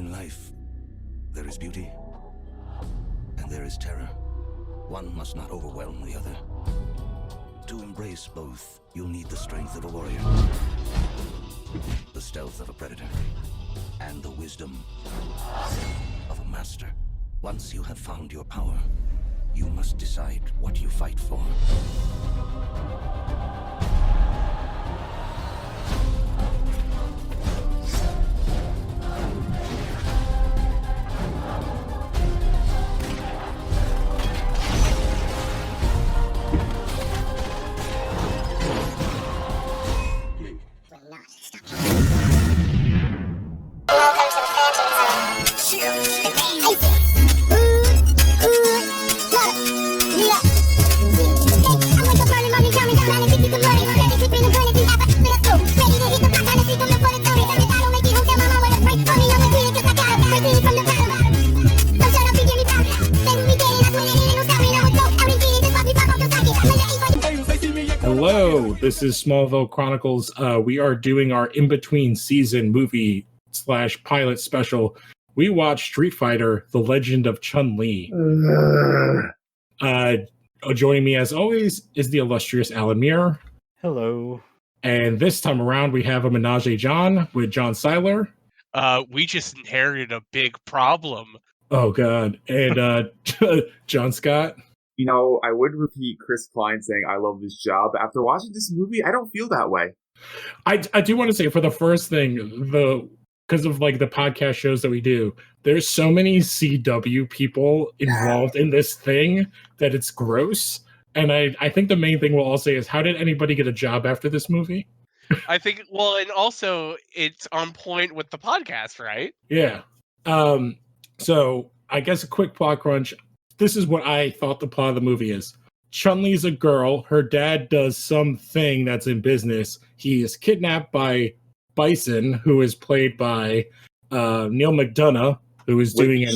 In life, there is beauty, and there is terror. One must not overwhelm the other. To embrace both, you'll need the strength of a warrior, the stealth of a predator, and the wisdom of a master. Once you have found your power, you must decide what you fight for. Hello, this is Smallville Chronicles. We are doing our in-between season movie / pilot special. We watched Street Fighter: The Legend of Chun-Li. Joining me as always is the illustrious Alan Muir. Hello. And this time around we have a Menage a John with John Seiler. We just inherited a big problem. Oh god. And John Scott. You know, I would repeat Chris Klein saying, I love this job. After watching this movie, I don't feel that way. I do want to say, for the first thing, because of like the podcast shows that we do, there's so many CW people involved in this thing that it's gross. And I think the main thing we'll all say is, how did anybody get a job after this movie? I think, well, and also it's on point with the podcast, right? Yeah. So I guess a quick plot crunch. This is what I thought the plot of the movie is. Chun-Li's a girl. Her dad does something that's in business. He is kidnapped by Bison, who is played by Neil McDonough, who is doing a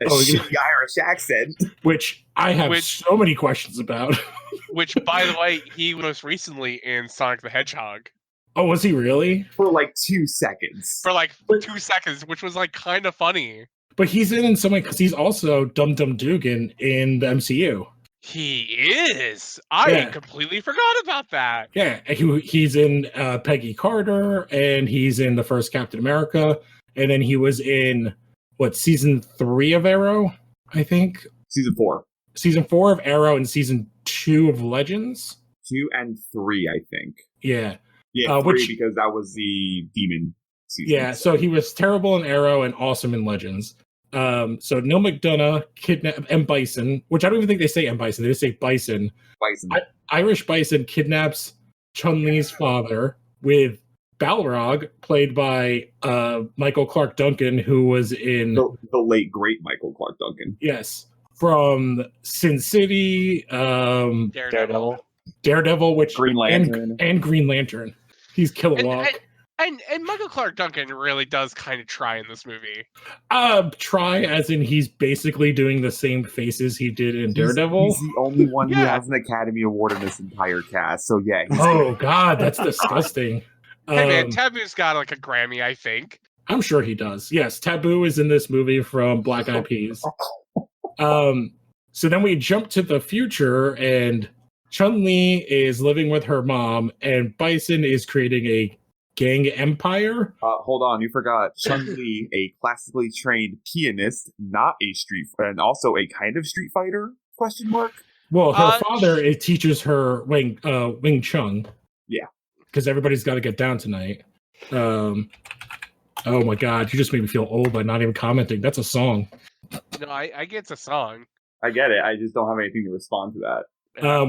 shitty Irish accent. Which I have so many questions about. Which, by the way, he most recently in Sonic the Hedgehog. Oh, was he really? For like 2 seconds. For like 2 seconds, which was like kind of funny. But he's in some way because he's also Dum Dum Dugan in the MCU. He is. I completely forgot about that. Yeah, he's in Peggy Carter, and he's in the first Captain America, and then he was in season 3 of Arrow, I think. Season 4. Season 4 of Arrow and season 2 of Legends. 2 and 3, I think. Yeah. Yeah, 3 because that was the demon season. Yeah, so he was terrible in Arrow and awesome in Legends. So Neil McDonough kidnapped M. Bison, which I don't even think they say M. Bison, they just say Bison. Irish Bison kidnaps Chun-Li's father with Balrog, played by Michael Clark Duncan, who was in the late great Michael Clark Duncan. Yes, from Sin City, Daredevil, which Green Lantern, and Green Lantern. He's Kilowog. And Michael Clark Duncan really does kind of try in this movie. Try as in he's basically doing the same faces he did in Daredevil. He's the only one who has an Academy Award in this entire cast. So yeah. Oh god, that's disgusting. Hey man, Taboo's got like a Grammy, I think. I'm sure he does. Yes, Taboo is in this movie from Black Eyed Peas. So then we jump to the future, and Chun-Li is living with her mom, and Bison is creating a gang empire. Hold on, you forgot Chun-Li, a classically trained pianist, not a and also a kind of Street Fighter? ? Well, her father teaches her Wing Chun. Yeah, because everybody's got to get down tonight. Oh my god, you just made me feel old by not even commenting. That's a song. No, I get it's a song. I get it. I just don't have anything to respond to that.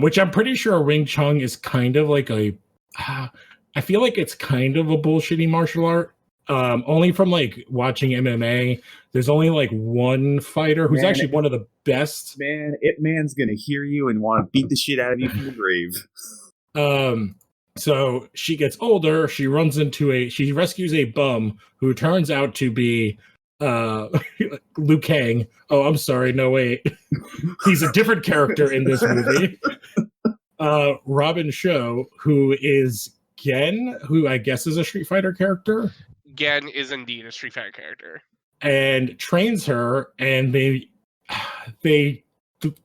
Which I'm pretty sure Wing Chun is kind of like I feel like it's kind of a bullshitty martial art. Only from like watching MMA, there's only like one fighter who's actually one of the best. Man, Ip Man's gonna hear you and want to beat the shit out of you from the grave. So she gets older. She rescues a bum who turns out to be Liu Kang. Oh, I'm sorry. No, wait. He's a different character in this movie. Robin Shou, who is Gen, who I guess is a Street Fighter character. again is indeed a Street Fighter character. And trains her, and they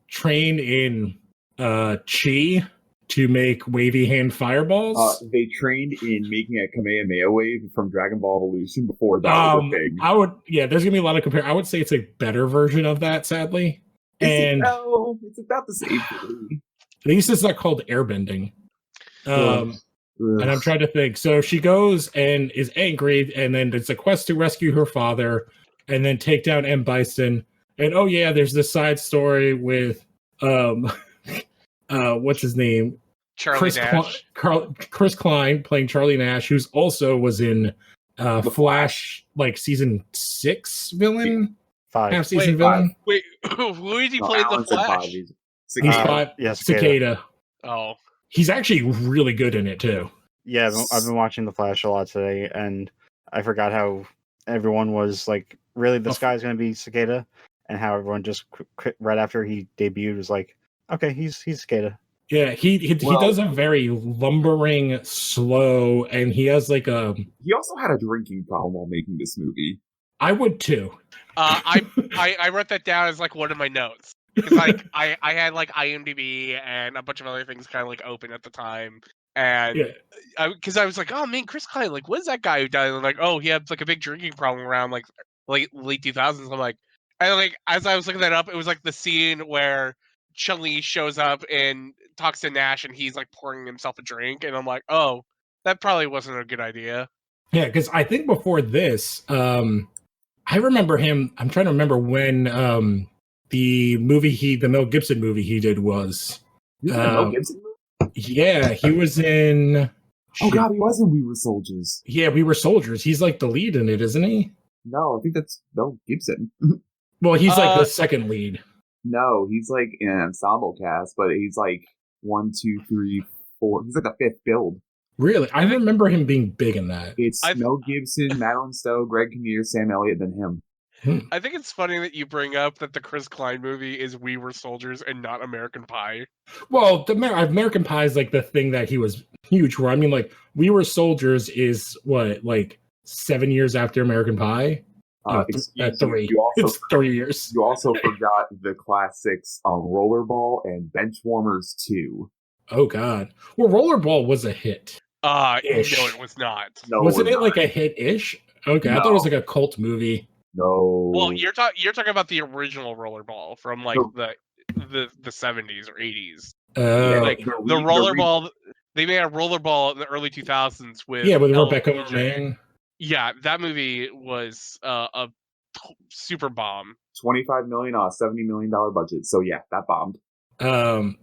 train in chi to make wavy hand fireballs. They trained in making a Kamehameha wave from Dragon Ball Evolution before that was a thing. There's gonna be a lot of compare. I would say it's a better version of that, sadly. No, it's about the same thing. At least it's not called airbending. And I'm trying to think. So she goes and is angry, and then it's a quest to rescue her father, and then take down M. Bison. And oh yeah, there's this side story with what's his name? Chris Nash. Chris Klein playing Charlie Nash, who's also was in Flash, like season 6 villain, 5 half season villain. Wait, who did he play in the Flash? He's 5. Cicada. Oh, he's actually really good in it too. Yeah, I've been watching The Flash a lot today, and I forgot how everyone was like, really, this guy's going to be Cicada, and how everyone just right after he debuted was like, okay, he's Cicada. Yeah, he does a very lumbering, slow, and he has like a. He also had a drinking problem while making this movie. I would too. I wrote that down as like one of my notes. Because like I had like IMDb and a bunch of other things kind of like open at the time, and because I was like, oh man, Chris Klein, like what is that guy who died? And like, oh, he had like a big drinking problem around like late 2000s. I'm like, and like as I was looking that up, it was like the scene where Chun-li shows up and talks to Nash, and he's like pouring himself a drink, and I'm like, oh, that probably wasn't a good idea. Yeah, because I think before this, I remember him. I'm trying to remember when the Mel Gibson movie he did was. Mel Gibson movie? Yeah, he was in. Oh God, he was in We Were Soldiers. Yeah, We Were Soldiers. He's like the lead in it, isn't he? No, I think that's Mel Gibson. Well, he's like the second lead. No, he's like in an ensemble cast, but he's like 1, 2, 3, 4. He's like the 5th build. Really? I remember him being big in that. It's Mel Gibson, Madeline Stowe, Greg Kinnear, Sam Elliott, then him. I think it's funny that you bring up that the Chris Klein movie is We Were Soldiers and not American Pie. Well, American Pie is like the thing that he was huge for. I mean, like, We Were Soldiers is what, like 7 years after American Pie? 3. It's 3 years. You also forgot the classics Rollerball and Benchwarmers 2. Oh, God. Well, Rollerball was a hit. No, it was not. No, Wasn't it like a hit-ish? Okay, no. I thought it was like a cult movie. No. Well, you're talking about the original Rollerball from like the 70s or 80s. Like the Rollerball. They made a Rollerball in the early 2000s with Rebecca Mann. Yeah, that movie was a super bomb. $25 million on a $70 million budget. So yeah, that bombed.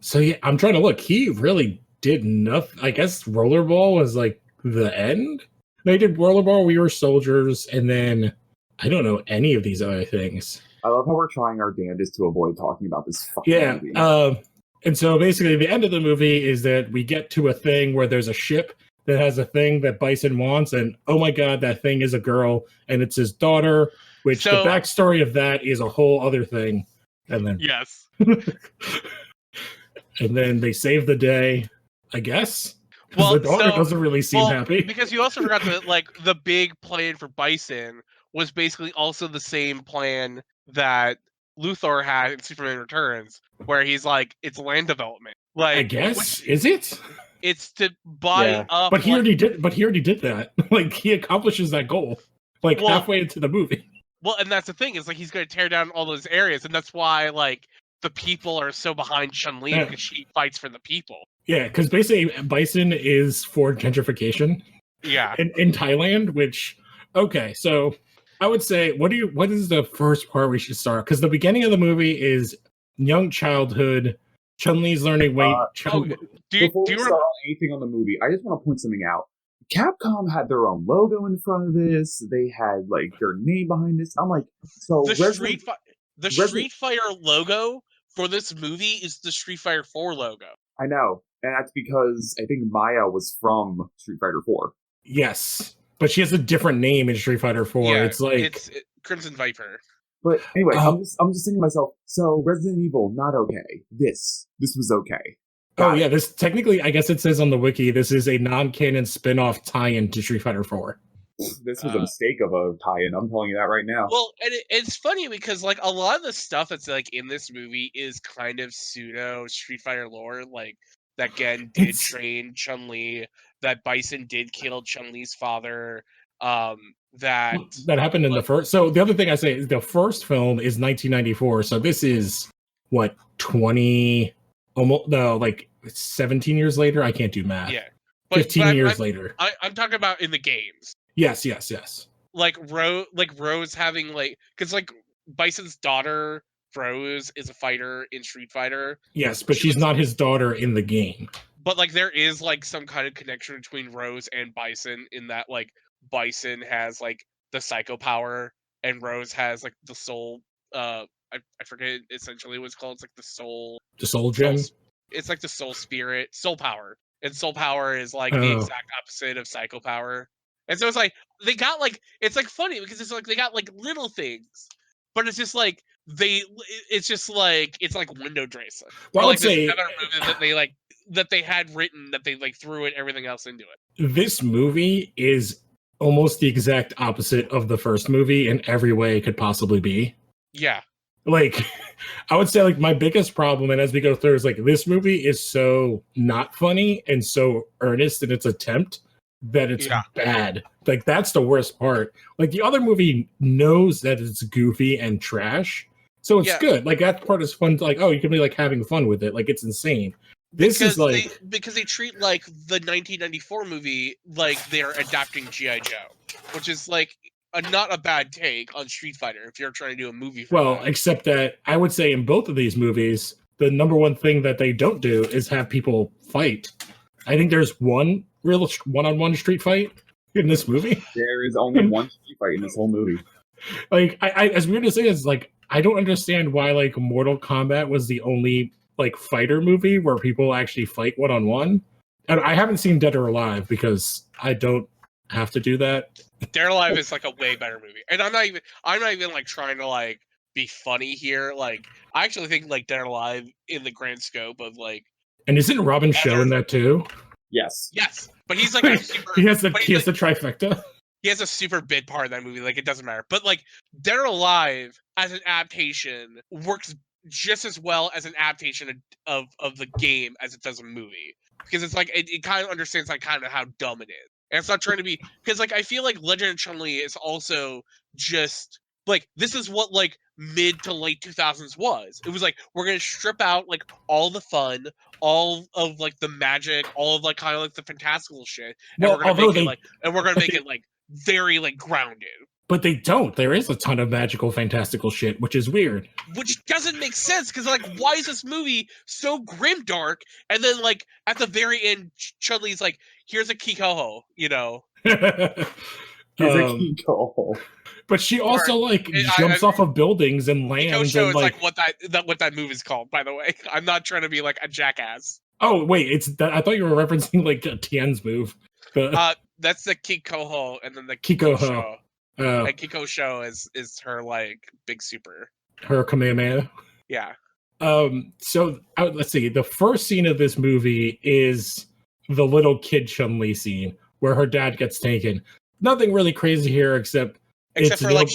So yeah, I'm trying to look. He really did nothing. I guess Rollerball was like the end. They did Rollerball, We Were Soldiers, and then I don't know any of these other things. I love how we're trying our damnedest to avoid talking about this fucking movie. And so basically the end of the movie is that we get to a thing where there's a ship that has a thing that Bison wants, and oh my god, that thing is a girl, and it's his daughter, which the backstory of that is a whole other thing. And then yes. And then they save the day, I guess. Well, the daughter doesn't really seem happy. Because you also forgot that like the big plan for Bison was basically also the same plan that Luthor had in Superman Returns, where he's like, it's land development. Like, I guess is it? It's to buy up. But he already did. But he already did that. Like he accomplishes that goal, like halfway into the movie. Well, and that's the thing is like he's going to tear down all those areas, and that's why like the people are so behind Chun-Li because she fights for the people. Yeah, because basically Bison is for gentrification. Yeah, in Thailand, which so I would say what is the first part we should start? Because the beginning of the movie is young childhood. Chun-Li's learning weight. Before we start on anything on the movie, I just want to point something out. Capcom had their own logo in front of this. They had like their name behind this. I'm like, so the Street Fighter logo for this movie is the Street Fighter 4 logo. I know, and that's because I think Maya was from Street Fighter 4. Yes, but she has a different name in Street Fighter 4. Yeah, it's like it's Crimson Viper. But anyway, I'm just thinking to myself. So Resident Evil, not okay. This was okay. Yeah, this technically, I guess it says on the wiki, this is a non-canon spin-off tie-in to Street Fighter 4. This was a mistake of a tie-in. I'm telling you that right now. Well, and it's funny because like a lot of the stuff that's like in this movie is kind of pseudo Street Fighter lore, like that Gen did train Chun-Li, that Bison did kill Chun-Li's father, that happened in the first. So the other thing I say is the first film is 1994, so this is what 20, almost no, like 17 years later. I can't do math. Yeah, 15 years later. I'm talking about in the games. Yes. Like Rose having like, because like Bison's daughter Rose is a fighter in Street Fighter. Yes, but she's not his daughter in the game. But like there is like some kind of connection between Rose and Bison in that like Bison has like the psycho power and Rose has like the soul. I forget essentially what it's called. It's like the soul gem. It's like the soul spirit, soul power, and soul power is like the exact opposite of psycho power. And so it's like they got like, it's like funny because it's like they got like little things, but it's just like it's like window dressing. Well, or, like, I would say another movie that they had written that they like threw everything else into it. This movie is almost the exact opposite of the first movie in every way it could possibly be. Yeah. Like, I would say like my biggest problem, and as we go through, is like this movie is so not funny and so earnest in its attempt that it's bad. Like that's the worst part. Like the other movie knows that it's goofy and trash, so it's good. Like that part is fun. Like, oh, you can be like having fun with it. Like it's insane. This is like because they treat like the 1994 movie like they're adapting G.I. Joe, which is like not a bad take on Street Fighter if you're trying to do a movie. Except that I would say in both of these movies, the number one thing that they don't do is have people fight. I think there's one real one-on-one street fight in this movie. There is only one street fight in this whole movie. Like, I as weird as it is, like, I don't understand why like Mortal Kombat was the only like fighter movie where people actually fight one-on-one. And I haven't seen Dead or Alive because I don't have to do that. Dead or Alive is like a way better movie, and I'm not even like trying to like be funny here. Like, I actually think like Dead or Alive in the grand scope of like. And isn't Robin Shaw in that too? Yes. Yes, but he's like a super. he has the trifecta. He has a super big part in that movie. Like, it doesn't matter. But like Dead or Alive as an adaptation works just as well as an adaptation of the game as it does a movie, because it's like it kind of understands like kind of how dumb it is, and it's not trying to be, because like I feel like Legend of Chun-Li is also just like, this is what like mid to late 2000s was. It was like, we're gonna strip out like all the fun, all of like the magic, all of like kind of like the fantastical shit, and we're gonna make it like very like grounded. But they don't. There is a ton of magical, fantastical shit, which is weird. Which doesn't make sense, because like, why is this movie so grimdark? And then like at the very end, Chun-Li's like, "Here's a Kikoho," you know. Here's a Kikoho. But she also jumps off of buildings and lands. Kiko is like what that movie is called, by the way. I'm not trying to be like a jackass. Oh wait, it's that. I thought you were referencing like Tien's move. That's the Kikoho, and then the Kikoho. And Kiko Show is her like big super. Her Kamehameha. Yeah. So let's see. The first scene of this movie is the little kid Chun-Li scene where her dad gets taken. Nothing really crazy here except for like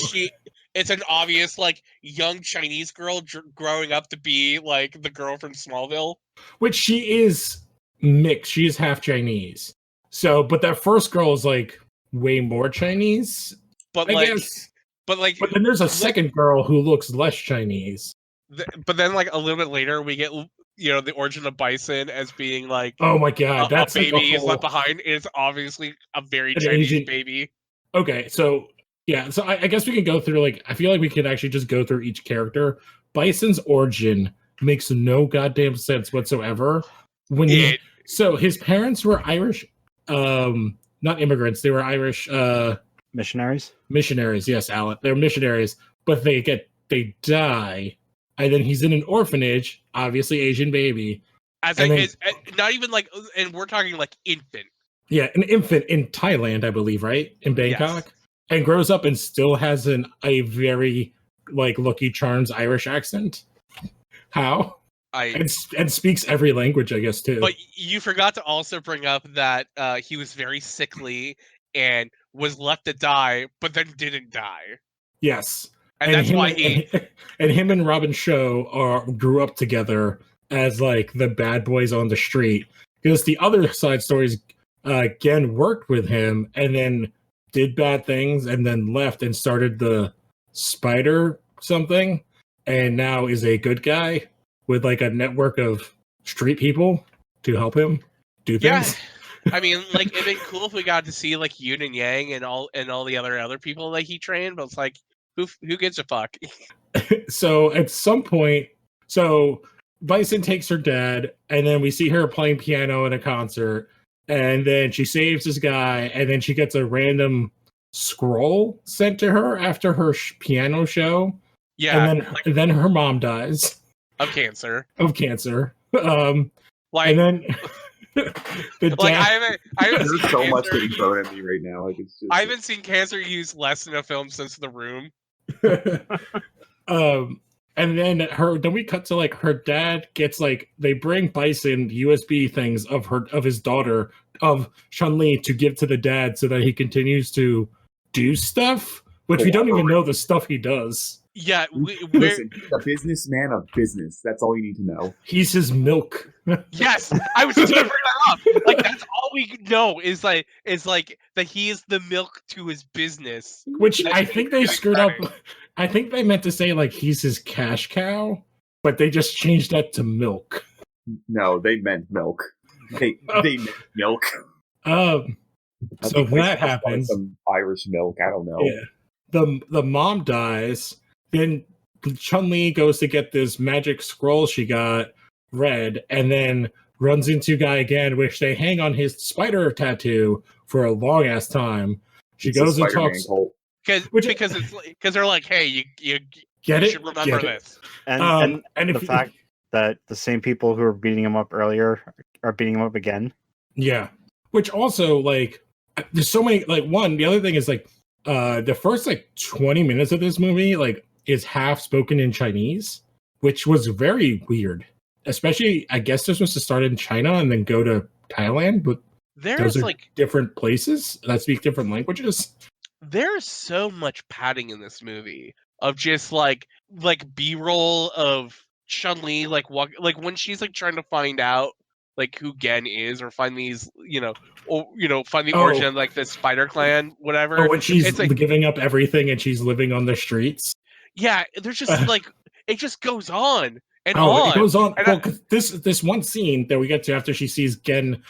it's an obvious like young Chinese girl growing up to be like the girl from Smallville, which she is mixed. She is half Chinese. So, but that first girl is like way more Chinese. But then there's a second girl who looks less Chinese. But then like a little bit later we get, you know, the origin of Bison as being like, oh my god, that's a baby is left behind. It's obviously a very Chinese baby. Okay, so yeah, so I guess we can go through like, I feel like we could actually just go through each character. Bison's origin makes no goddamn sense whatsoever. So his parents were Irish, not immigrants, they were Irish missionaries. Missionaries, yes, Alan. They're missionaries, but they die, and then he's in an orphanage, obviously Asian baby. Not even like, and we're talking like infant. Yeah, an infant in Thailand, I believe, right? In Bangkok. Yes. And grows up and still has a very like Lucky Charms Irish accent. How? And speaks every language, I guess, too. But you forgot to also bring up that he was very sickly and was left to die, but then didn't die. Yes. And that's why and him and Robin Show grew up together as like the bad boys on the street. Because the other side stories, Gen worked with him and then did bad things and then left and started the Spider something, and now is a good guy with like a network of street people to help him do things. I mean, like, it'd been cool if we got to see like Yoon and Yang and all the other people that he trained, but it's like, who gives a fuck? So at some point, Bison takes her dad, and then we see her playing piano in a concert, and then she saves this guy, and then she gets a random scroll sent to her after her piano show. Yeah, and then her mom dies of cancer. And then the like dad... I haven't There's so much getting thrown at me right now. Like it's just... I haven't seen cancer used less in a film since The Room. And then we cut to like her dad gets like, they bring Bison USB things of his daughter, of Chun-Li, to give to the dad so that he continues to do stuff, which we don't even know the stuff he does. Yeah, listen, he's a businessman of business. That's all you need to know. He's his milk. Yes, I was just gonna bring that up. Like, that's all we know is like that he is the milk to his business. Which I think they screwed up. I think they meant to say like he's his cash cow, but they just changed that to milk. No, they meant milk. They meant milk. So that happens. Some Irish milk. I don't know. Yeah. The mom dies. Then Chun-Li goes to get this magic scroll she got read, and then runs into Guy again, which they hang on his spider tattoo for a long ass time. She goes and talks because they're like, hey, you should remember this. And the fact that the same people who were beating him up earlier are beating him up again. Yeah. Which also, like, there's so many, like, the other thing is, like, the first, like, 20 minutes of this movie, like, is half spoken in Chinese, which was very weird. Especially, I guess they're supposed to start in China and then go to Thailand, but those are like different places that speak different languages. There's so much padding in this movie of just like B-roll of Chun-Li like when she's like trying to find out like who Gen is, or find these find the origin of like the Spider Clan, whatever. Oh, when she's like giving up everything and she's living on the streets. Yeah, there's just like it just goes on and on. It goes on. And well, this one scene that we get to after she sees Gen,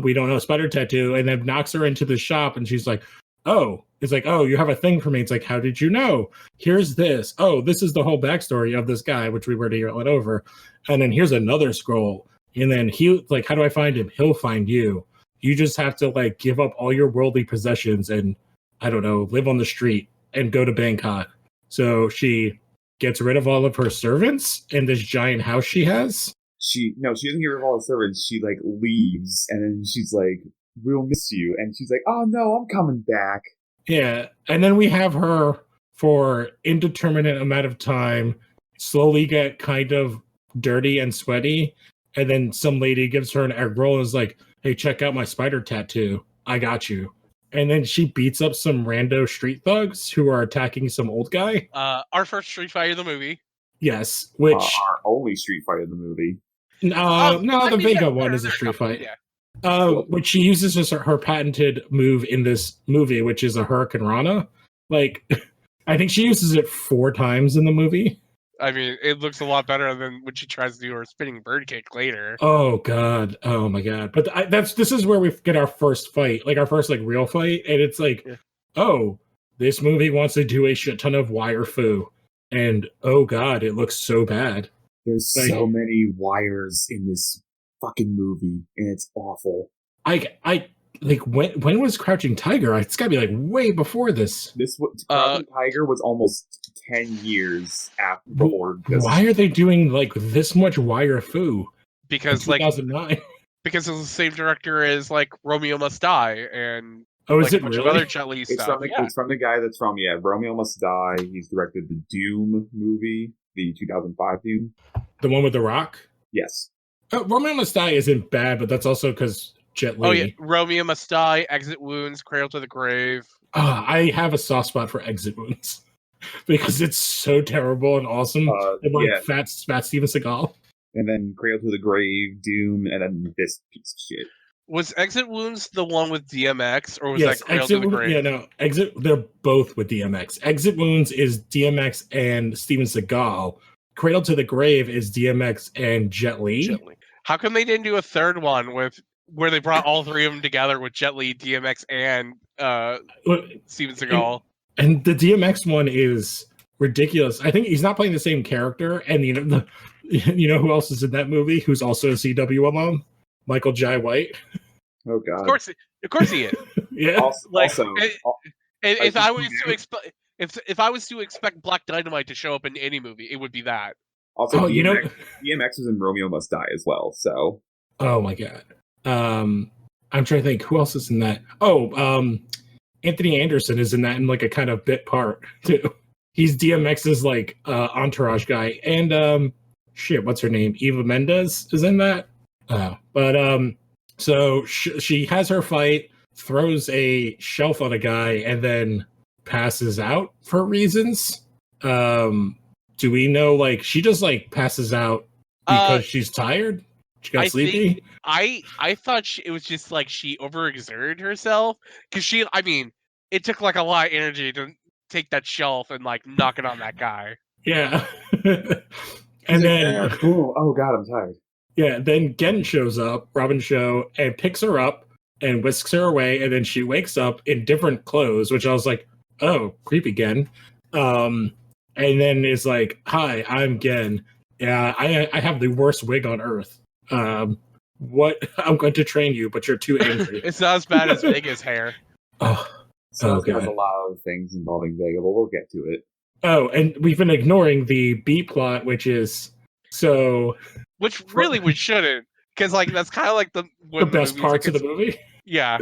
we don't know, spider tattoo, and then knocks her into the shop, and she's like, "Oh." It's like, "Oh, you have a thing for me." It's like, "How did you know? Here's this. Oh, this is the whole backstory of this guy," which we already went over. And then here's another scroll. And then he, like, "How do I find him?" "He'll find you. You just have to, like, give up all your worldly possessions and, I don't know, live on the street and go to Bangkok." So she gets rid of all of her servants in this giant house she has. She doesn't get rid of all the servants. She, like, leaves, and then she's like, "We'll miss you." And she's like, "Oh, no, I'm coming back." Yeah, and then we have her for indeterminate amount of time slowly get kind of dirty and sweaty, and then some lady gives her an egg roll and is like, "Hey, check out my spider tattoo. I got you." And then she beats up some rando street thugs who are attacking some old guy. Our first Street Fighter of the movie. Yes, which our only Street Fighter of the movie. The Vega one is a street fight. Yeah. Which she uses as her patented move in this movie, which is a Hurricane Rana. Like, I think she uses it 4 times in the movie. I mean, it looks a lot better than when she tries to do her spinning bird kick later. Oh god, oh my god! But this is where we get our first fight, like our first like real fight, and it's like, oh, this movie wants to do a shit ton of wire foo, and oh god, it looks so bad. There's so many wires in this fucking movie, and it's awful. I like when was Crouching Tiger? It's gotta be like way before this. Crouching Tiger was almost 10 years before this. Why are they doing like this much wire foo? Because like 2009. Because it's the same director as like Romeo Must Die and is it really? Other Chun-Li stuff. It's from the guy that's from Romeo Must Die. He's directed the Doom movie, the 2005 Doom. The one with The Rock? Yes. Romeo Must Die isn't bad, but that's also because Jet Li. Oh yeah, Romeo Must Die, Exit Wounds, Cradle to the Grave. I have a soft spot for Exit Wounds because it's so terrible and awesome. And like fat Steven Seagal. And then Cradle to the Grave, Doom, and then this piece of shit. Was Exit Wounds the one with DMX, or was that Cradle to the Grave? Yeah, no. They're both with DMX. Exit Wounds is DMX and Steven Seagal. Cradle to the Grave is DMX and Jet Li. How come they didn't do a third one where they brought all three of them together with Jet Li, DMX, and Steven Seagal? And the DMX one is ridiculous. I think he's not playing the same character. And you know who else is in that movie? Who's also a CW alum? Michael Jai White. Oh God! Of course he is. Yeah. If I was to expect Black Dynamite to show up in any movie, it would be that. Also, DMX was in Romeo Must Die as well. So. Oh my God. I'm trying to think who else is in that. Anthony Anderson is in that in like a kind of bit part too. He's DMX's like entourage guy, and what's her name? Eva Mendes is in that. So she has her fight, throws a shelf on a guy, and then passes out for reasons. Do we know, like, she just like passes out because she's tired? She got sleepy? I thought it was just like she overexerted herself because it took like a lot of energy to take that shelf and like knock it on that guy. Yeah. And then oh God, I'm tired. Yeah, then Gen shows up, Robin Show, and picks her up and whisks her away, and then she wakes up in different clothes, which I was like, oh, creepy Gen. And then is like, hi, I'm Gen. Yeah, I have the worst wig on earth. What? I'm going to train you, but you're too angry. It's not as bad as Vega's hair. So there's a lot of things involving Vega, but we'll get to it. Oh, and we've been ignoring the B plot, which really we shouldn't, because like that's kind of like the best parts of the movie. Yeah.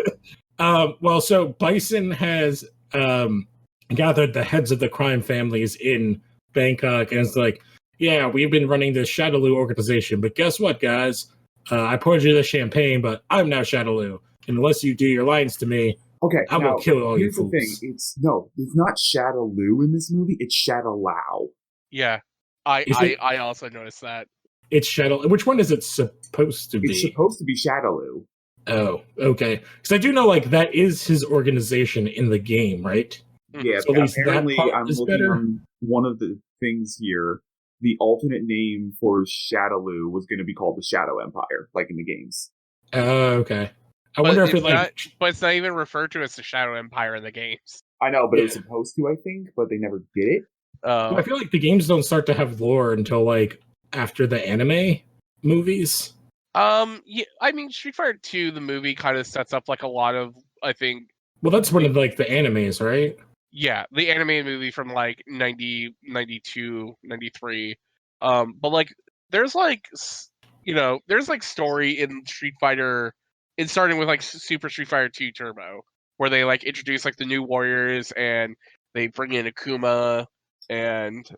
So Bison has gathered the heads of the crime families in Bangkok, and it's like, yeah, we've been running this Shadaloo organization, but guess what, guys? I poured you the champagne, but I'm now Shadaloo, and unless you do your lines to me, okay, I'm gonna kill all you fools. Here's the thing: it's not Shadaloo in this movie; it's Shadaloo. Yeah, I also noticed that. It's Shadow. Which one is it supposed to be? It's supposed to be Shadaloo. Oh, okay. Because I do know, like, that is his organization in the game, right? Yeah, so apparently I'm looking on one of the things here. The alternate name for Shadaloo was going to be called the Shadow Empire, like in the games. Oh, okay. I wonder if but it's not even referred to as the Shadow Empire in the games. I know, but it was supposed to, I think, but they never did it. I feel like the games don't start to have lore until, like, after the anime movies. Yeah, I mean, Street Fighter 2, the movie, kind of sets up like a lot of, I think. Well, that's one of like the animes, right? Yeah, the animated movie from like 90, 92, 93. But like, there's like, there's like story in Street Fighter, in starting with like Super Street Fighter 2 Turbo, where they like introduce like the new warriors and they bring in Akuma and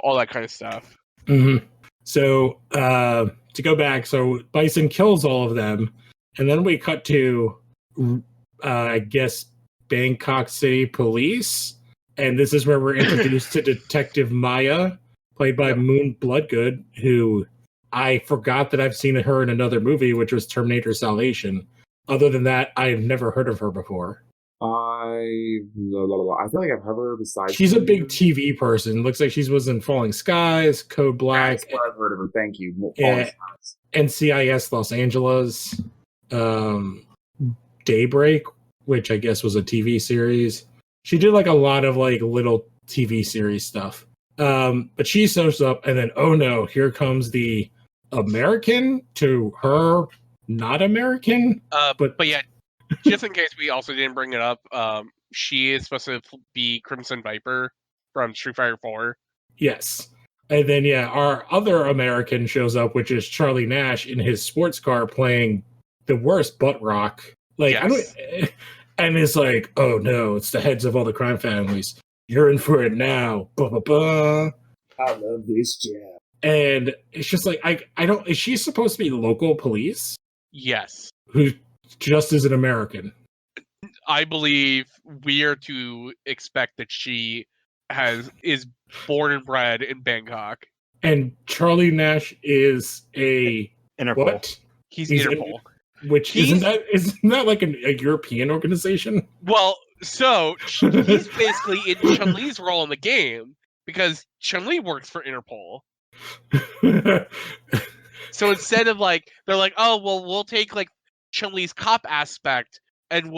all that kind of stuff. Mm-hmm. So to go back, so Bison kills all of them, and then we cut to, I guess, Bangkok City Police, and this is where we're introduced to Detective Maya, played by Moon Bloodgood, who I forgot that I've seen her in another movie, which was Terminator Salvation. Other than that, I've never heard of her before. I feel like I've heard her besides. She's a big TV person. Looks like she was in Falling Skies, Code Black. That's what I've heard of her. Thank you. NCIS Los Angeles, Daybreak, which I guess was a TV series. She did like a lot of like little TV series stuff. But she shows up, and then oh no, here comes the American to her not American. But yeah. Just in case we also didn't bring it up, she is supposed to be Crimson Viper from Street Fighter 4. Yes. And then, our other American shows up, which is Charlie Nash in his sports car playing the worst butt rock. Like, yes. And it's like, oh no, it's the heads of all the crime families. You're in for it now. Bah, bah, bah. I love this job. And it's just like, I don't, is she supposed to be local police? Yes. Who just is an American? I believe we are to expect that she is born and bred in Bangkok. And Charlie Nash is a Interpol. what? He's Interpol. Isn't that like a European organization? Well, so he's basically in Chun-Li's role in the game because Chun-Li works for Interpol. So instead of like, they're like, oh well, we'll take like Chun-Li's cop aspect and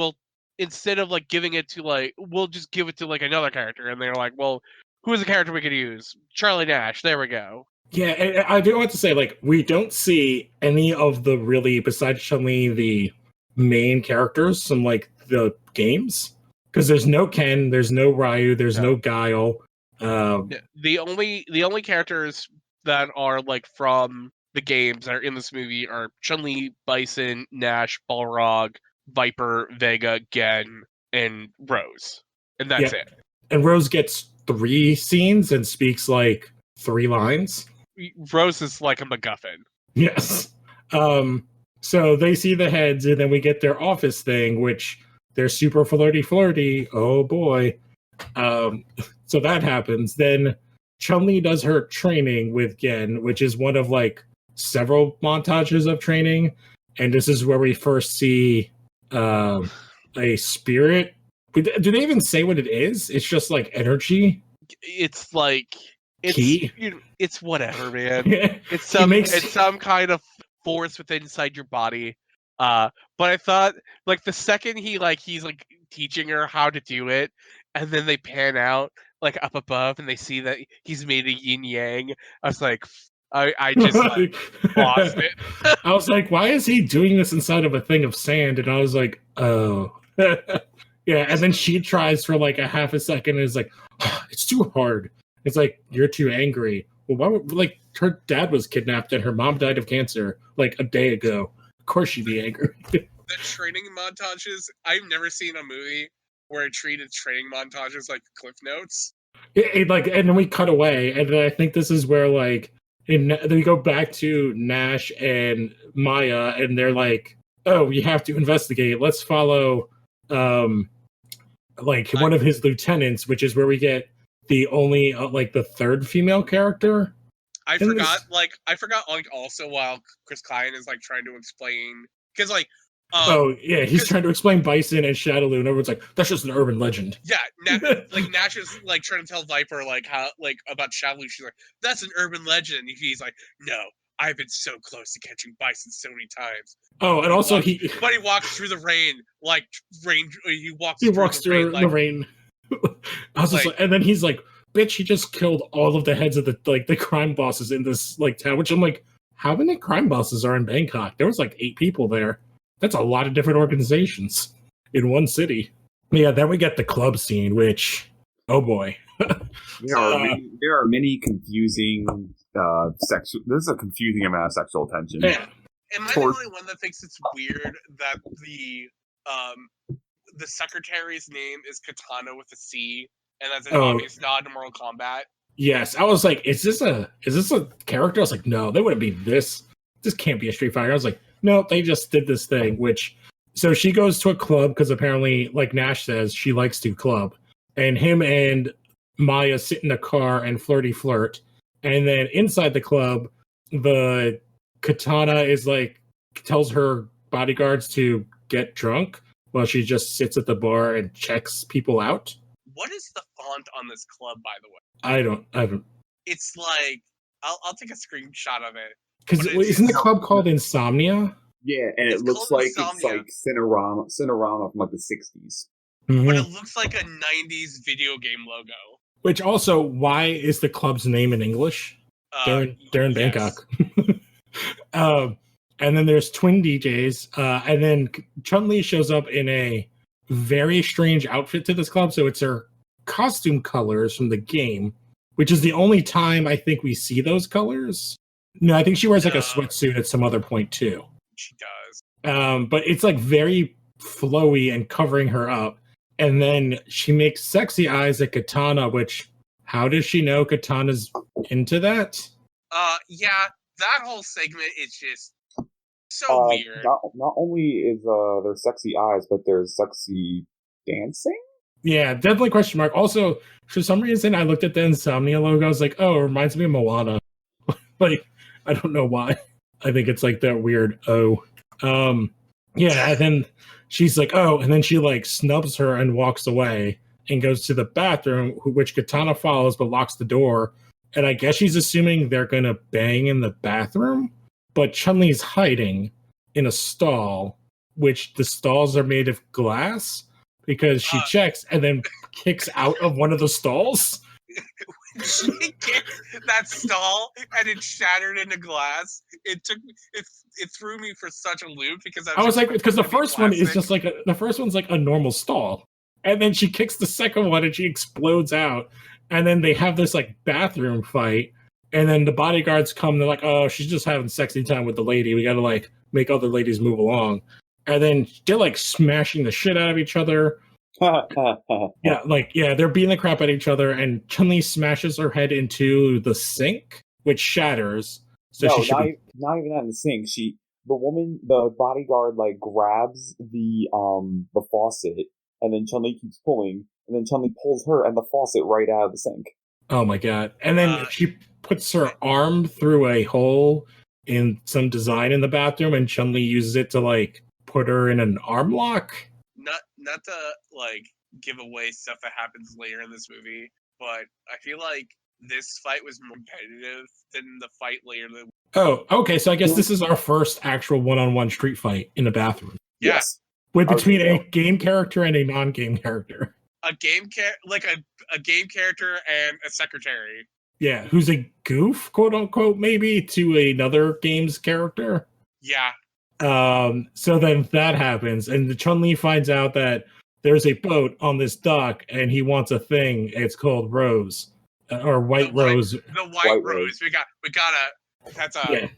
instead of like giving it to like, we'll just give it to like another character. And they're like, well, who is the character we could use? Charlie Nash. There we go. Yeah, and I do want to say, like, we don't see any of the really, besides Chun-Li, the main characters from like the games, because there's no Ken, there's no Ryu, there's no Guile. The only characters that are like from the games that are in this movie are Chun-Li, Bison, Nash, Balrog, Viper, Vega, Gen, and Rose, and that's it. And Rose gets 3 scenes and speaks like 3 lines. Rose is like a MacGuffin. Yes. So they see the heads, and then we get their office thing, which they're super flirty. Oh boy. So that happens. Then Chun-Li does her training with Gen, which is one of like several montages of training. And this is where we first see a spirit. Do they even say what it is? It's just like energy. It's like it's whatever, man. It's some kind of force within inside your body. But I thought like the second he's like teaching her how to do it, and then they pan out like up above and they see that he's made a yin yang. I was like, I just like lost it. I was like, why is he doing this inside of a thing of sand? And I was like, oh. Yeah, and then she tries for like a half a second and is like, oh, it's too hard. It's like, you're too angry. Well, why would, like, her dad was kidnapped and her mom died of cancer like a day ago. Of course she'd be angry. The training montages, I've never seen a movie where it treated training montages like Cliff Notes. And then we cut away, and then I think this is where, like, then we go back to Nash and Maya, and they're like, oh, we have to investigate. Let's follow, one of his lieutenants, which is where we get the only the 3rd female character. I forgot also while Chris Klein is like trying to explain, because he's trying to explain Bison and Shadowloo, and everyone's like, that's just an urban legend. Yeah, Nash is like trying to tell Viper like how like about Shadowloo. She's like, that's an urban legend. And he's like, no, I've been so close to catching Bison so many times. Oh, and also he walks through the rain He walks through the rain. I was just like, and then he's like, bitch, he just killed all of the heads of the crime bosses in this like town, which I'm like, how many crime bosses are in Bangkok? There was like 8 people there. That's a lot of different organizations in one city. Yeah, then we get the club scene, which, oh boy. There are many confusing This is a confusing amount of sexual tension. Yeah. Am I the only one that thinks it's weird that the secretary's name is Katana with a C, and that's an obvious nod to Mortal Kombat? Yes, I was like, is this a character? I was like, no, they wouldn't be this. This can't be a Street Fighter. I was like, no, they just did this thing. So she goes to a club because apparently, like Nash says, she likes to club, and him and Maya sit in a car and flirt, and then inside the club, the Katana is like tells her bodyguards to get drunk while she just sits at the bar and checks people out. What is the font on this club, by the way? I haven't. It's like I'll take a screenshot of it. Because isn't the club called Insomnia? Yeah, and it looks like it's like Cinerama from like the 60s. Mm-hmm. But it looks like a 90s video game logo. Which also, why is the club's name in English? They're in Bangkok. And then there's twin DJs, and then Chun-Li shows up in a very strange outfit to this club. So it's her costume colors from the game, which is the only time I think we see those colors. No, I think she wears like a sweatsuit at some other point too. She does. But it's like very flowy and covering her up. And then she makes sexy eyes at Katana, which, how does she know Katana's into that? Yeah, that whole segment is just so weird. Not only is there sexy eyes, but there's sexy dancing? Yeah, definitely question mark. Also, for some reason, I looked at the Insomnia logo. I was like, oh, it reminds me of Moana. Like, I don't know why. I think it's like that weird O. Yeah, and then she's like, oh, and then she like snubs her and walks away and goes to the bathroom, which Katana follows but locks the door. And I guess she's assuming they're gonna bang in the bathroom, but Chun-Li's hiding in a stall, which the stalls are made of glass because she checks and then kicks out of one of the stalls. She kicked that stall and it shattered into glass. It threw me for such a loop because I was like, because the first one is just like the first one's like a normal stall, and then she kicks the second one and she explodes out, and then they have this like bathroom fight, and then the bodyguards come. They're like, oh, she's just having sexy time with the lady. We got to like make other ladies move along, and then they're like smashing the shit out of each other. They're beating the crap out of each other, and Chun-Li smashes her head into the sink, which shatters. So no, she should not even in the sink. The bodyguard like grabs the faucet, and then Chun-Li keeps pulling, and then Chun-Li pulls her and the faucet right out of the sink. Oh my god! And then she puts her arm through a hole in some design in the bathroom, and Chun-Li uses it to like put her in an arm lock. Not to like give away stuff that happens later in this movie, but I feel like this fight was more competitive than the fight later. Oh, okay. So I guess this is our first actual one-on-one street fight in a bathroom. Yes, between a game character and a non-game character. A game character and a secretary. Yeah, who's a goof, quote unquote, maybe to another game's character. Yeah. So then that happens, and the Chun-Li finds out that there's a boat on this dock, and he wants a thing. It's called Rose, or White Rose. The White Rose. We gotta.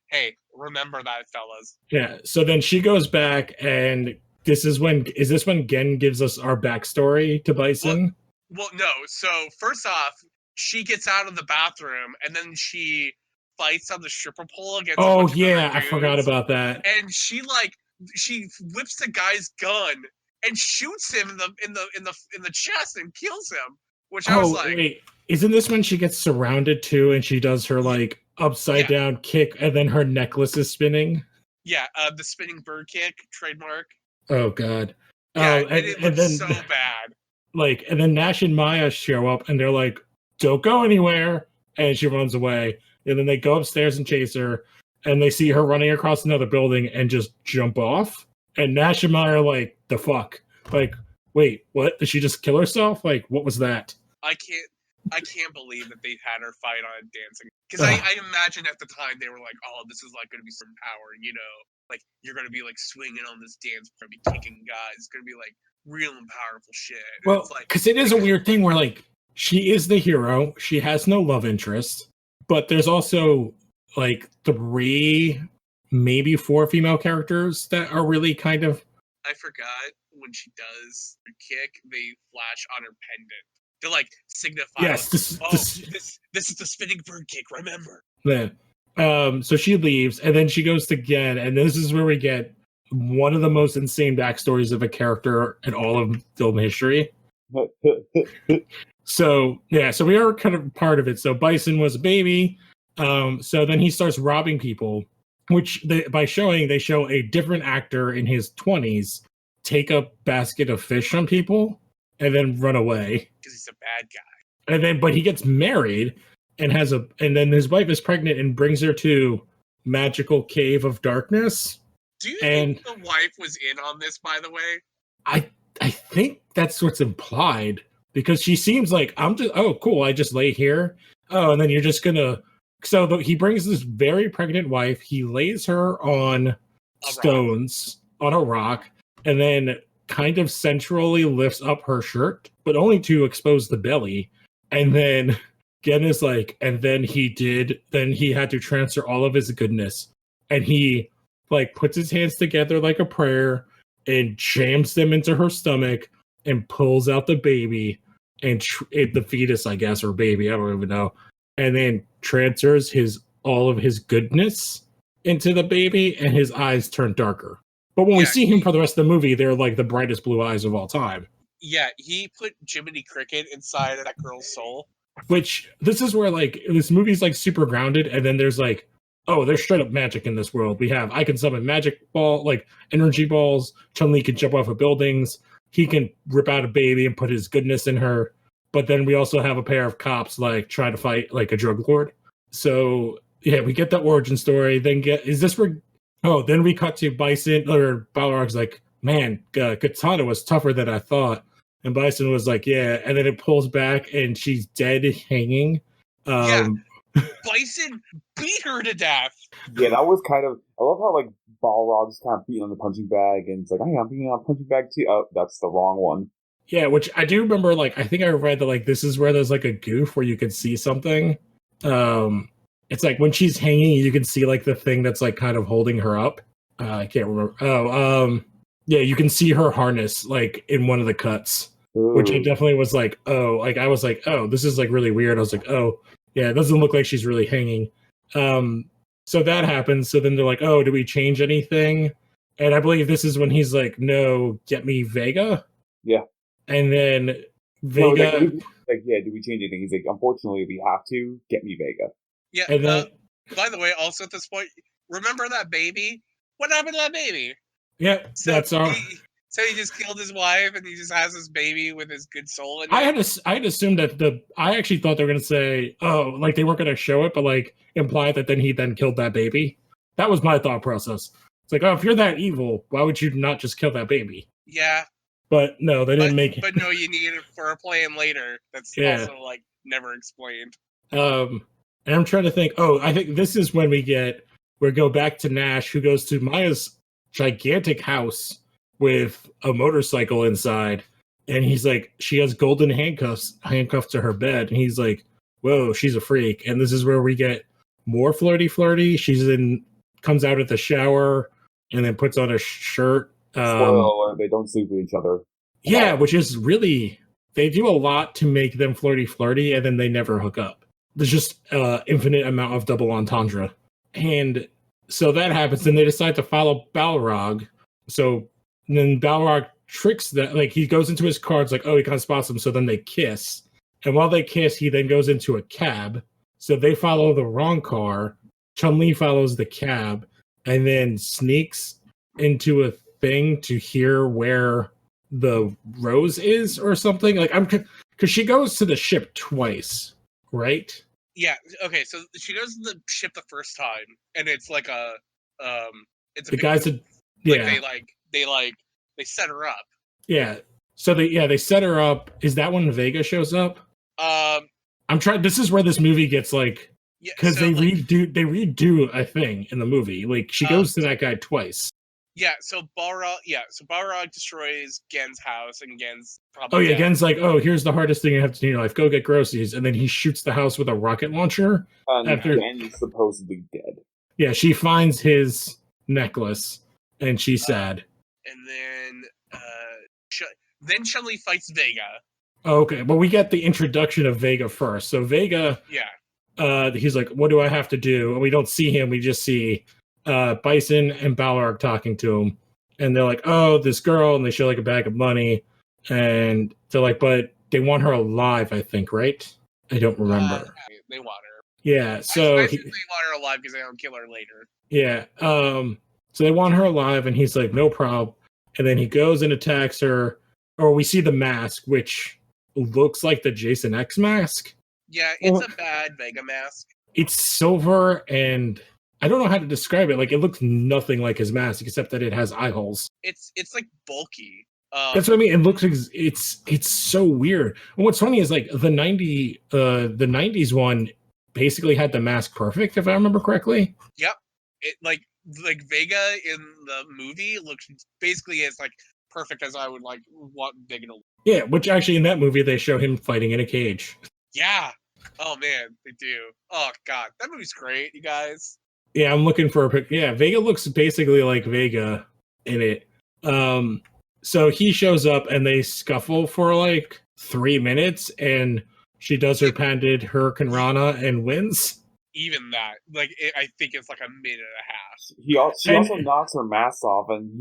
Hey, remember that, fellas. Yeah. So then she goes back, and is this when Gen gives us our backstory to Bison? Well, no. So first off, she gets out of the bathroom, and then she fights on the stripper pole against. Oh yeah, I forgot about that. And she whips the guy's gun and shoots him in the chest and kills him. Which I was like, wait, isn't this when she gets surrounded too, and she does her like upside down kick, and then her necklace is spinning? Yeah, the spinning bird kick trademark. Oh god. Yeah, and then so bad. Like, and then Nash and Maya show up, and they're like, "Don't go anywhere," and she runs away. And then they go upstairs and chase her, and they see her running across another building and just jump off. And Nash and Maya are like, the fuck? Like, wait, what? Did she just kill herself? Like, what was that? I can't believe that they had her fight on dancing. Because I imagine at the time they were like, oh, this is like going to be some power, you know? Like, you're going to be like swinging on this dance, going to be kicking guys. It's going to be like real and powerful shit. And well, because it is a weird thing where like, she is the hero. She has no love interest. But there's also like 3, maybe 4 female characters that are really kind of. I forgot when she does her kick, they flash on her pendant. They're like signify. Yes, this is the spinning bird kick. Remember. Yeah. So she leaves, and then she goes to Gen, and this is where we get one of the most insane backstories of a character in all of film history. So we are kind of part of it. So Bison was a baby. So then he starts robbing people, which they show a different actor in his 20s take a basket of fish from people and then run away. Because he's a bad guy. But he gets married and then his wife is pregnant and brings her to Magical Cave of Darkness. Do you think the wife was in on this, by the way? I think that's what's implied. Because she seems like, cool, I just lay here. Oh, and then you're just gonna... So he brings this very pregnant wife. He lays her on stones, on a rock, and then kind of centrally lifts up her shirt, but only to expose the belly. And then Gen is like, and then he had to transfer all of his goodness. And he like puts his hands together like a prayer and jams them into her stomach and pulls out the baby and the fetus, I guess, or baby, I don't even know, and then transfers all of his goodness into the baby, and his eyes turn darker. But when we see him for the rest of the movie, they're like the brightest blue eyes of all time. Yeah, he put Jiminy Cricket inside of that girl's soul. Which this is where like this movie's like super grounded, and then there's like, oh, there's straight up magic in this world. We have I can summon magic ball, like energy balls. Chun-Li can jump off of buildings. He can rip out a baby and put his goodness in her. But then we also have a pair of cops like trying to fight like a drug lord. So yeah, we get the origin story. Then then we cut to Bison or Balrog's like, man, Katana was tougher than I thought. And Bison was like, yeah. And then it pulls back and she's dead hanging. Bison beat her to death. Yeah, that was kind of. I love how like Balrog's kind of beating on the punching bag, and it's like, hey, I'm beating on a punching bag too. Oh, that's the wrong one. Yeah, which I do remember. Like, I think I read that like this is where there's like a goof where you could see something. It's like when she's hanging, you can see like the thing that's like kind of holding her up. I can't remember. Yeah, you can see her harness like in one of the cuts. Ooh. Which it definitely was like, oh, like I was like, oh, this is like really weird. I was like, oh, yeah, it doesn't look like she's really hanging. So that happens. So then they're like, oh, do we change anything? And I believe this is when he's like, no, get me Vega. Yeah. And then Vega. Like, yeah, do we change anything? He's like, unfortunately, we have to get me Vega. Yeah. And then, by the way, also at this point, remember that baby? What happened to that baby? Yeah, so that's all. So he just killed his wife, and he just has this baby with his good soul in it. I had assumed that I actually thought they were gonna say, oh, like they weren't gonna show it, but like imply that then he killed that baby. That was my thought process. It's like, oh, if you're that evil, why would you not just kill that baby? Yeah. But no, they didn't make it. But no, you need it for a plan later. That's also like never explained. And I'm trying to think. Oh, I think this is when we go back to Nash, who goes to Maya's gigantic house with a motorcycle inside, and he's like, she has golden handcuffed to her bed, and he's like, whoa, she's a freak. And this is where we get more flirty. Comes out of the shower and then puts on a shirt. Spoiler, they don't sleep with each other. Yeah, which is really, they do a lot to make them flirty, and then they never hook up. There's just infinite amount of double entendre. And so that happens, and they decide to follow Balrog. So then Balrog tricks that, like he goes into his car, it's like, oh, he kind of spots him, so then they kiss. And while they kiss, he then goes into a cab. So they follow the wrong car. Chun-Li follows the cab and then sneaks into a thing to hear where the rose is or something. Like because she goes to the ship twice, right? Yeah. Okay. So she goes to the ship the first time, and it's like it's a the guys that they set her up. Yeah. So they set her up. Is that when Vega shows up? I'm trying. This is where this movie gets like. Because they redo a thing in the movie. Like she goes to that guy twice. Yeah, so Balrog destroys Gen's house, and Gen's probably dead. Gen's like, oh, here's the hardest thing you have to do in your life. Go get groceries. And then he shoots the house with a rocket launcher. After Gen's supposedly dead. Yeah, she finds his necklace, and she's sad. And then Chun-Li fights Vega. Okay, but we get the introduction of Vega first. So Vega... Yeah. He's like, what do I have to do? And we don't see him. We just see Bison and Balrog talking to him. And they're like, oh, this girl. And they show like a bag of money. And they're like, but they want her alive, I think, right? I don't remember. They want her. Yeah, so... I think they want her alive because they don't kill her later. Yeah. So they want her alive, and he's like, no problem. And then he goes and attacks her. Or we see the mask, which looks like the Jason X mask. Yeah, it's a bad Vega mask. It's silver, and I don't know how to describe it. Like, it looks nothing like his mask, except that it has eye holes. It's like bulky. That's what I mean. It looks like it's so weird. And what's funny is like the 90s one basically had the mask perfect, if I remember correctly. Yep. It like Vega in the movie looks basically as like perfect as I would like want Vega to look. Yeah, which actually in that movie they show him fighting in a cage. Yeah. Oh man, they do. Oh god, that movie's great, you guys. Yeah, I'm looking for a pic. Yeah, Vega looks basically like Vega in it. So he shows up and they scuffle for like 3 minutes, and she does her patented Hurricane Rana and wins. Even that, like I think it's like a minute and a half. She also knocks her mask off, and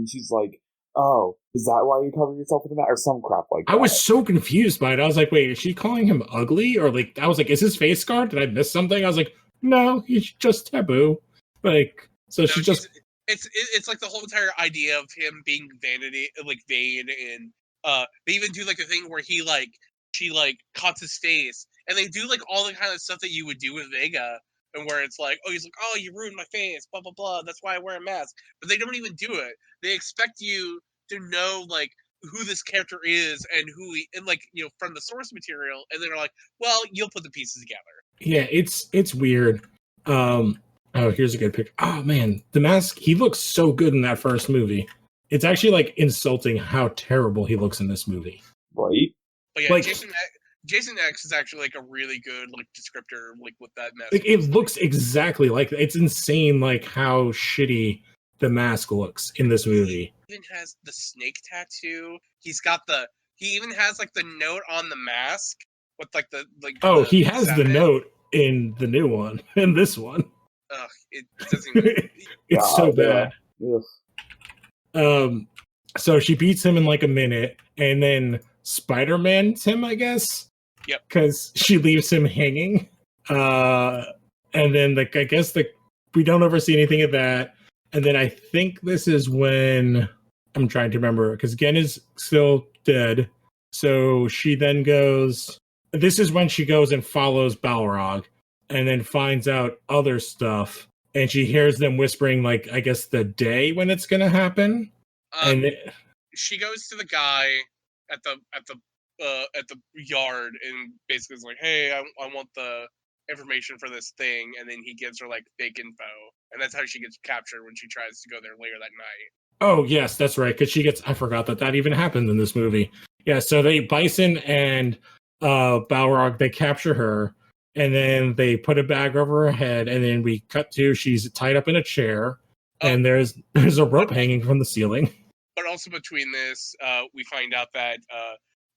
she's like, Oh, is that why you cover yourself with that, or some crap like that? I was so confused by it. I was like, wait, is she calling him ugly? Or like, I was like, is his face scarred? Did I miss something? I was like, no, he's just taboo. Like, so no, she just... It's like the whole entire idea of him being vanity, like vain, and they even do like the thing where she cuts his face, and they do like all the kind of stuff that you would do with Vega, and where it's like, oh, he's like, oh, you ruined my face, blah blah blah. That's why I wear a mask. But they don't even do it. They expect you to know like who this character is and who he, and like, you know, from the source material, and then they're like, well, you'll put the pieces together. Yeah, it's weird. Oh, here's a good picture. Oh man, the mask, he looks so good in that first movie. It's actually like insulting how terrible he looks in this movie. Right? But yeah, like, Jason X is actually like a really good like descriptor like with that mask. Like, it looks exactly like, it's insane like how shitty the mask looks in this movie. He even has the snake tattoo. He even has like the note on the mask with like the like. Oh, he has the note in the new one, in this one. Ugh, it doesn't even... It's so bad. Yeah. So she beats him in like a minute, and then Spider-Man's him, I guess. Yep. Because she leaves him hanging. And then I guess we don't ever see anything of that. And then I think this is when I'm trying to remember, because Gen is still dead. So she then goes. This is when she goes and follows Balrog, and then finds out other stuff, and she hears them whispering, like, I guess the day when it's gonna happen. She goes to the guy at the yard and basically is like, hey, I want the information for this thing, and then he gives her like fake info, and that's how she gets captured when she tries to go there later that night. Oh yes, that's right, because I forgot that even happened in this movie. Yeah, so Bison and Balrog, they capture her, and then they put a bag over her head, and then we cut to she's tied up in a chair, and there's a rope hanging from the ceiling. But also between this, we find out that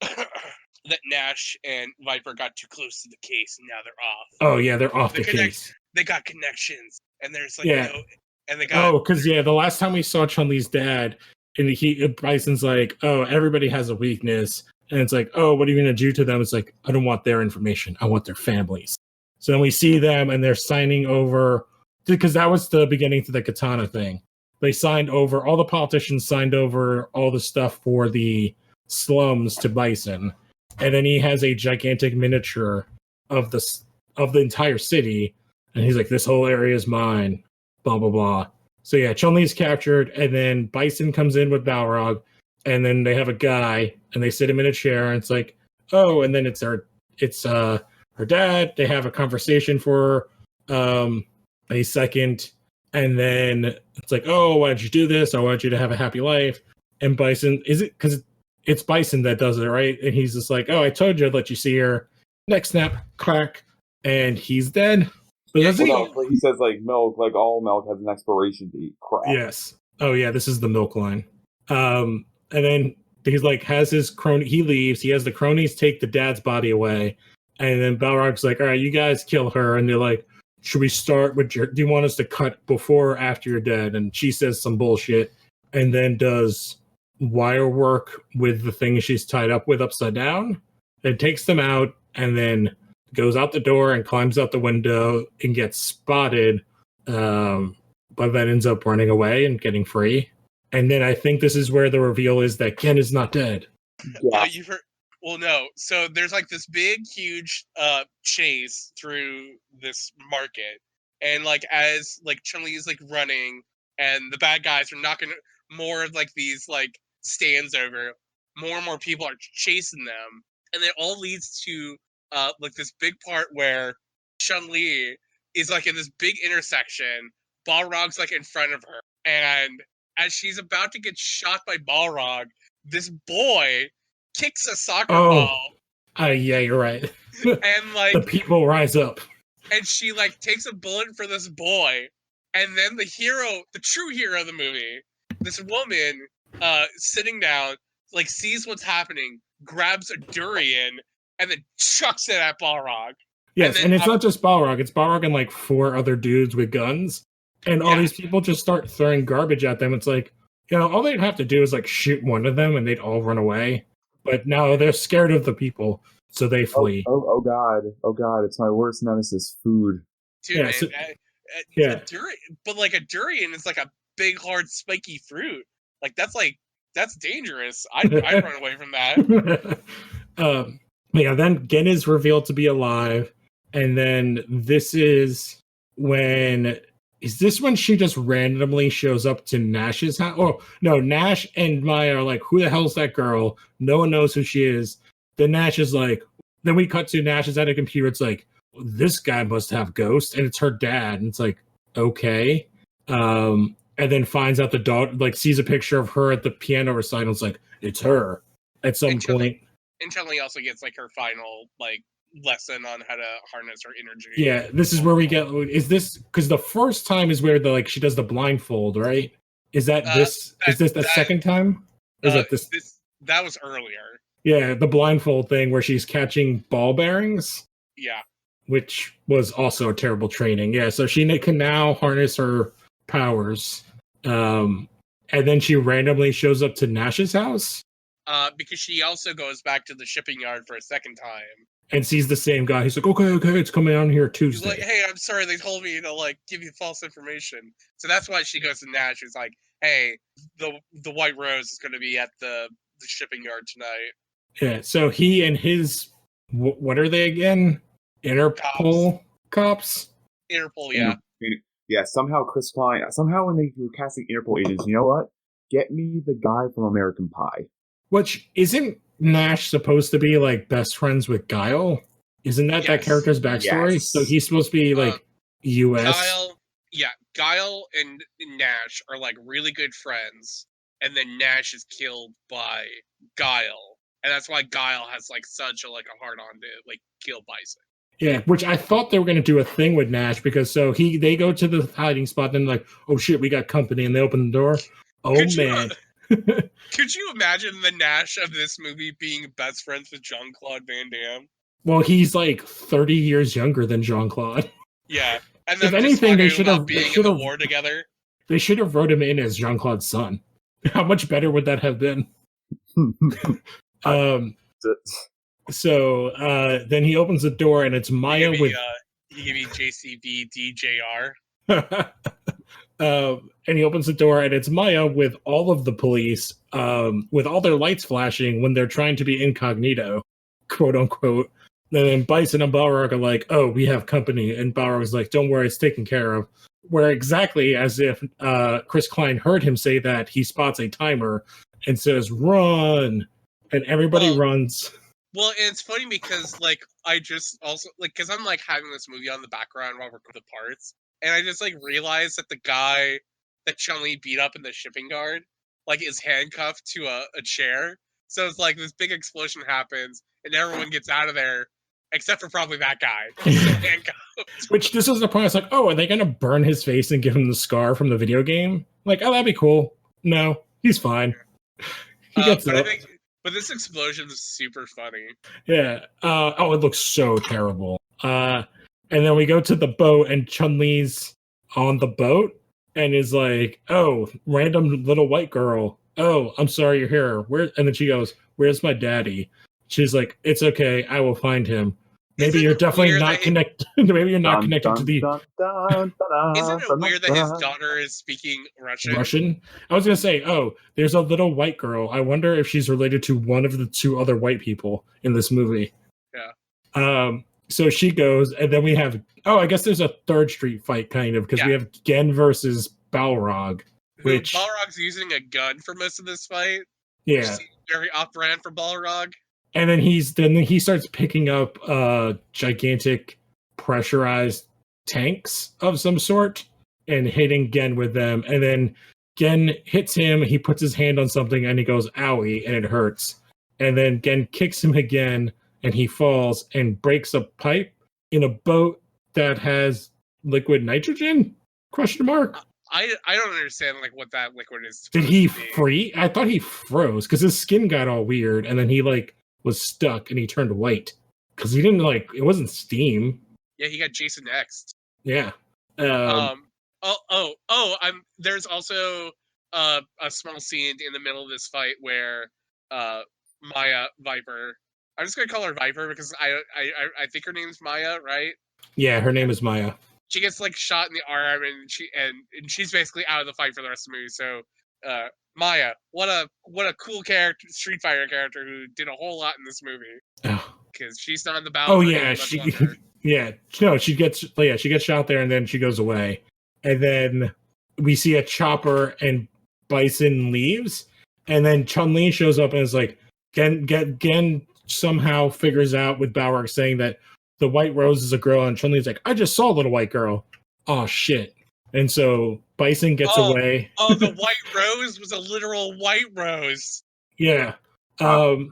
that Nash and Viper got too close to the case, and now they're off. Oh yeah, they're off the case. They got connections, and there's like and they got. Oh, because the last time we saw Chun-Li's dad, and Bison's like, oh, everybody has a weakness. And it's like, oh, what are you going to do to them? It's like, I don't want their information. I want their families. So then we see them, and they're signing over, because that was the beginning to the katana thing. They signed over, all the politicians signed over all the stuff for the slums to Bison. And then he has a gigantic miniature of the entire city. And he's like, this whole area is mine, blah, blah, blah. So yeah, Chun-Li's captured, and then Bison comes in with Balrog. And then they have a guy, and they sit him in a chair, and it's like, oh, and then it's her dad. They have a conversation for a second, and then it's like, oh, why did you do this? I want you to have a happy life. And Bison, is it because it's Bison that does it, right? And he's just like, oh, I told you I'd let you see her. Next snap, crack, and he's dead. But he says like milk, like all milk has an expiration date. Crap. Yes. Oh yeah, this is the milk line. And then he's like, has his crony, he leaves, he has the cronies take the dad's body away, and then Balrog's like, all right, you guys kill her, and they're like, should we start with do you want us to cut before or after you're dead? And she says some bullshit, and then does wire work with the thing she's tied up with upside down, and takes them out, and then goes out the door and climbs out the window and gets spotted, but then ends up running away and getting free. And then I think this is where the reveal is that Ken is not dead. Yeah. You've heard? Well, no. So there's like this big, huge chase through this market, and like as like Chun-Li is like running, and the bad guys are knocking more of like these like stands over. More and more people are chasing them, and it all leads to like this big part where Chun-Li is like in this big intersection. Balrog's like in front of her, and as she's about to get shot by Balrog, this boy kicks a soccer ball. Yeah, you're right. And like the people rise up. And she like takes a bullet for this boy. And then the hero, the true hero of the movie, this woman sitting down, like sees what's happening, grabs a durian, and then chucks it at Balrog. Yes, and it's not just Balrog, it's Balrog and like 4 other dudes with guns. And all these people just start throwing garbage at them. It's like, all they'd have to do is like shoot one of them and they'd all run away. But no, they're scared of the people, so they flee. Oh god, it's my worst nemesis, food. Dude, Yeah, man, so- a durian, but like a durian is like a big, hard, spiky fruit. That's dangerous. I'd run away from that. Then Gen is revealed to be alive, and then this is when she just randomly shows up to Nash's house? Oh no, Nash and Maya are like, who the hell's that girl? No one knows who she is. Then Nash is like, then we cut to Nash is at a computer. It's like, this guy must have ghosts, and it's her dad. And it's like, okay. And then finds out the dog, like, sees a picture of her at the piano recital. It's like, it's her at some point. And Chun-Li also gets like her final like lesson on how to harness her energy. Yeah, this is where we get. Is this because the first time is where she does the blindfold, right? Is that this? Is this the second time? Or is that this? That was earlier. Yeah, the blindfold thing where she's catching ball bearings. Yeah, which was also a terrible training. Yeah, so she can now harness her powers. And then she randomly shows up to Nash's house. Because she also goes back to the shipping yard for a second time. And sees the same guy. He's like, okay, it's coming on here Tuesday. He's like, hey, I'm sorry, they told me to like give you false information. So that's why she goes to Nash. She's like, hey, the White Rose is going to be at the shipping yard tonight. Yeah, so he and his, what are they again? Interpol cops? Interpol, yeah. Yeah, somehow Chris Klein, when they were casting Interpol agents, you know what? Get me the guy from American Pie. Which, isn't Nash supposed to be, like, best friends with Guile? Isn't that character's backstory? Yes. So he's supposed to be, like, U.S.? Guile and Nash are, like, really good friends, and then Nash is killed by Guile. And that's why Guile has, like, such a hard-on to, like, kill Bison. Yeah, which I thought they were going to do a thing with Nash, because they go to the hiding spot, and like, oh shit, we got company, and they open the door. Oh, man. Could you imagine the Nash of this movie being best friends with Jean-Claude Van Damme? Well, he's like 30 years younger than Jean-Claude. Yeah. And then if anything, they should have being in the war together. They should have wrote him in as Jean-Claude's son. How much better would that have been? So then he opens the door, and it's Maya with. He gave me JCB DJR. And he opens the door, and it's Maya with all of the police, with all their lights flashing when they're trying to be incognito, quote unquote. And then Bison and Balrog are like, "Oh, we have company," and Balrog's like, "Don't worry, it's taken care of." Where exactly as if Chris Klein heard him say that, he spots a timer and says, "Run!" and everybody runs. Well, and it's funny because, like, I just also, like, because I'm, like, having this movie on the background while we're going to parts, and I just, like, realized that the guy that Chun-Li beat up in the shipping yard, like, is handcuffed to a chair. So it's like this big explosion happens, and everyone gets out of there, except for probably that guy. He's still handcuffed. Which, this is the point, it's like, oh, are they going to burn his face and give him the scar from the video game? Like, oh, that'd be cool. No, he's fine. He gets up. But this explosion is super funny. Yeah. It looks so terrible. And then we go to the boat, and Chun-Li's on the boat and is like, oh, random little white girl. Oh, I'm sorry you're here. And then she goes, where's my daddy? She's like, it's okay. I will find him. Maybe you're definitely not connected. Maybe you're not connected to the. Isn't it weird that his daughter is speaking Russian? Russian? I was gonna say, oh, there's a little white girl. I wonder if she's related to one of the two other white people in this movie. Yeah. So she goes, and then we have. Oh, I guess there's a third street fight, kind of, because we have Gen versus Balrog. Which Balrog's using a gun for most of this fight. Yeah. Which seems very off-brand for Balrog. And then he starts picking up gigantic pressurized tanks of some sort and hitting Gen with them. And then Gen hits him, he puts his hand on something, and he goes, owie, and it hurts. And then Gen kicks him again, and he falls and breaks a pipe in a boat that has liquid nitrogen? Question mark. I don't understand like what that liquid is. Did he freeze? I thought he froze because his skin got all weird, and then he like was stuck and he turned white because he didn't like it wasn't steam. Yeah, he got Jason X. Yeah. There's also a small scene in the middle of this fight where Maya Viper. I'm just gonna call her Viper because I think her name's Maya, right? Yeah, her name is Maya. She gets like shot in the arm, and she's basically out of the fight for the rest of the movie. So Maya, what a cool character, Street Fighter character who did a whole lot in this movie. Because she's not in the battle. Oh yeah, she gets shot there and then she goes away, and then we see a chopper and Bison leaves, and then Chun-Li shows up and is like, Gen somehow figures out with Balrog saying that the White Rose is a girl, and Chun-Li's like, I just saw a little white girl. Oh shit. And so Bison gets away. Oh, the White Rose was a literal white rose. Yeah. And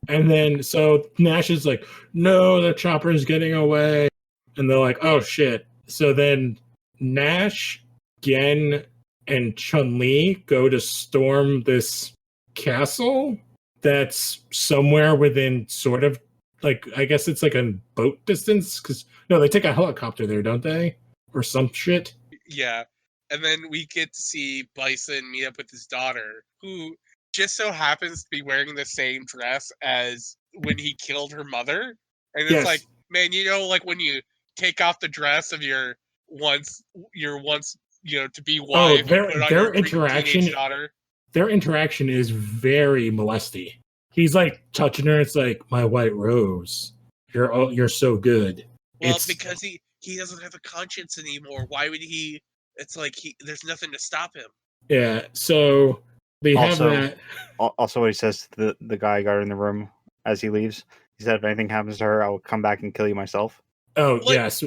then so Nash is like, no, the chopper is getting away. And they're like, oh shit. So then Nash, Gen, and Chun-Li go to storm this castle that's somewhere within sort of like, I guess it's like a boat distance, because no, they take a helicopter there, don't they? Or some shit. Yeah. And then we get to see Bison meet up with his daughter, who just so happens to be wearing the same dress as when he killed her mother. And it's like, man, you know, like when you take off the dress of your once to be wife, their interaction daughter. Their interaction is very molesty. He's like touching her. It's like, my White Rose, you're so good. Well, it's because he doesn't have a conscience anymore. Why would he? It's like there's nothing to stop him. Yeah. So they have that. Also, what he says to the guy got in the room as he leaves, he said, "If anything happens to her, I will come back and kill you myself." Oh yes.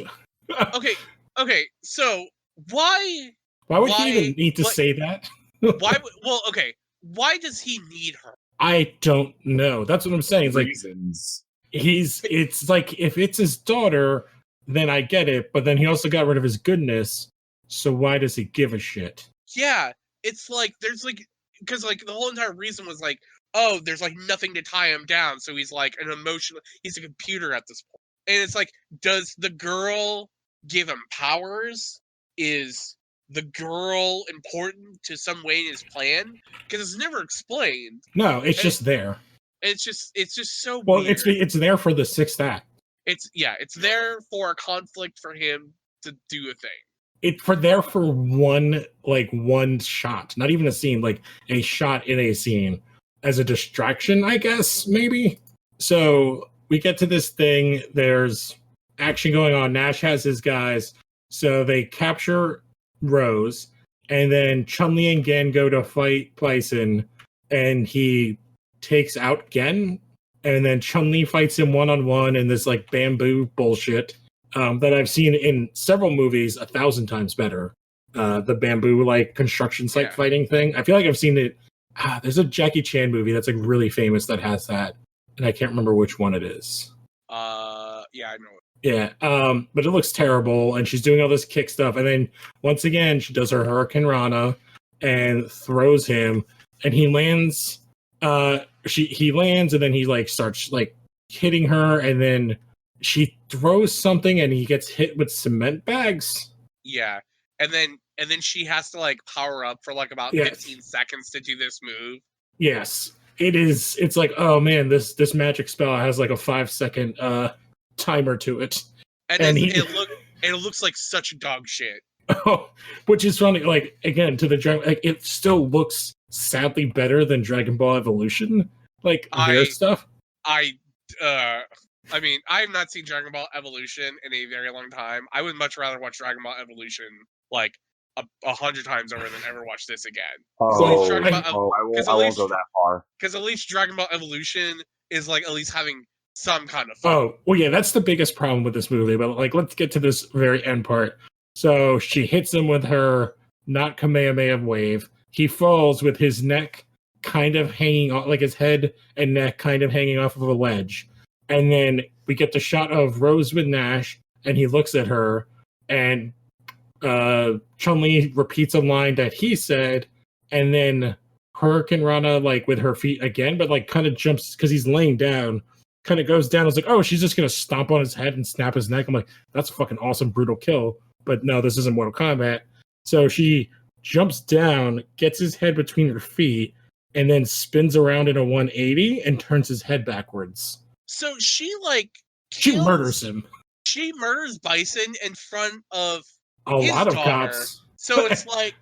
Okay. So why would he even need to say that? Why does he need her? I don't know. That's what I'm saying. It's Reasons. Like it's like, if it's his daughter, then I get it. But then he also got rid of his goodness. So why does he give a shit? Yeah, it's like there's like, because like the whole entire reason was like, oh, there's like nothing to tie him down. So he's like he's a computer at this point. And it's like, does the girl give him powers? Is the girl important to some way in his plan? Because it's never explained. No, it's just there. It's just so well. Weird. It's there for the sixth act. It's there for a conflict for him to do a thing. It's there for one shot, not even a scene, like a shot in a scene as a distraction, I guess, maybe. So we get to this thing. There's action going on. Nash has his guys, so they capture Rose, and then Chun-Li and Gen go to fight Bison, and he takes out Gen, and then Chun-Li fights him one-on-one in this like bamboo bullshit that I've seen in several movies 1,000 times better. The bamboo like construction site fighting thing. I feel like I've seen it. There's a Jackie Chan movie that's like really famous that has that, and I can't remember which one it is. Yeah, I know it. Yeah, but it looks terrible, and she's doing all this kick stuff, and then once again she does her Hurricane Rana and throws him, and he lands. He lands, and then he like starts like hitting her, and then she throws something, and he gets hit with cement bags. Yeah, and then she has to like power up for like about 15 seconds to do this move. Yes, it is. It's like, oh man, this magic spell has like a 5-second timer to it, and it looks like such dog shit. Oh, which is funny. Like again, to the like, it still looks sadly better than Dragon Ball Evolution. Like their stuff. I mean, I have not seen Dragon Ball Evolution in a very long time. I would much rather watch Dragon Ball Evolution like 100 times over than ever watch this again. I won't go that far. Because at least Dragon Ball Evolution is like at least having some kind of fun. Oh, well, yeah, that's the biggest problem with this movie. But like, let's get to this very end part. So she hits him with her not Kamehameha wave. He falls with his neck kind of hanging off, like his head and neck kind of hanging off of a ledge. And then we get the shot of Rose with Nash, and he looks at her, and Chun-Li repeats a line that he said, and then Hurricane Rana, like with her feet again, but like kind of jumps because he's laying down, kind of goes down. I was like, oh, she's just gonna stomp on his head and snap his neck. I'm like, that's a fucking awesome, brutal kill. but no, this isn't Mortal Kombat. So she jumps down, gets his head between her feet, and then spins around in a 180 and turns his head backwards. So she like She murders him. She murders Bison in front of a lot of cops. So it's like,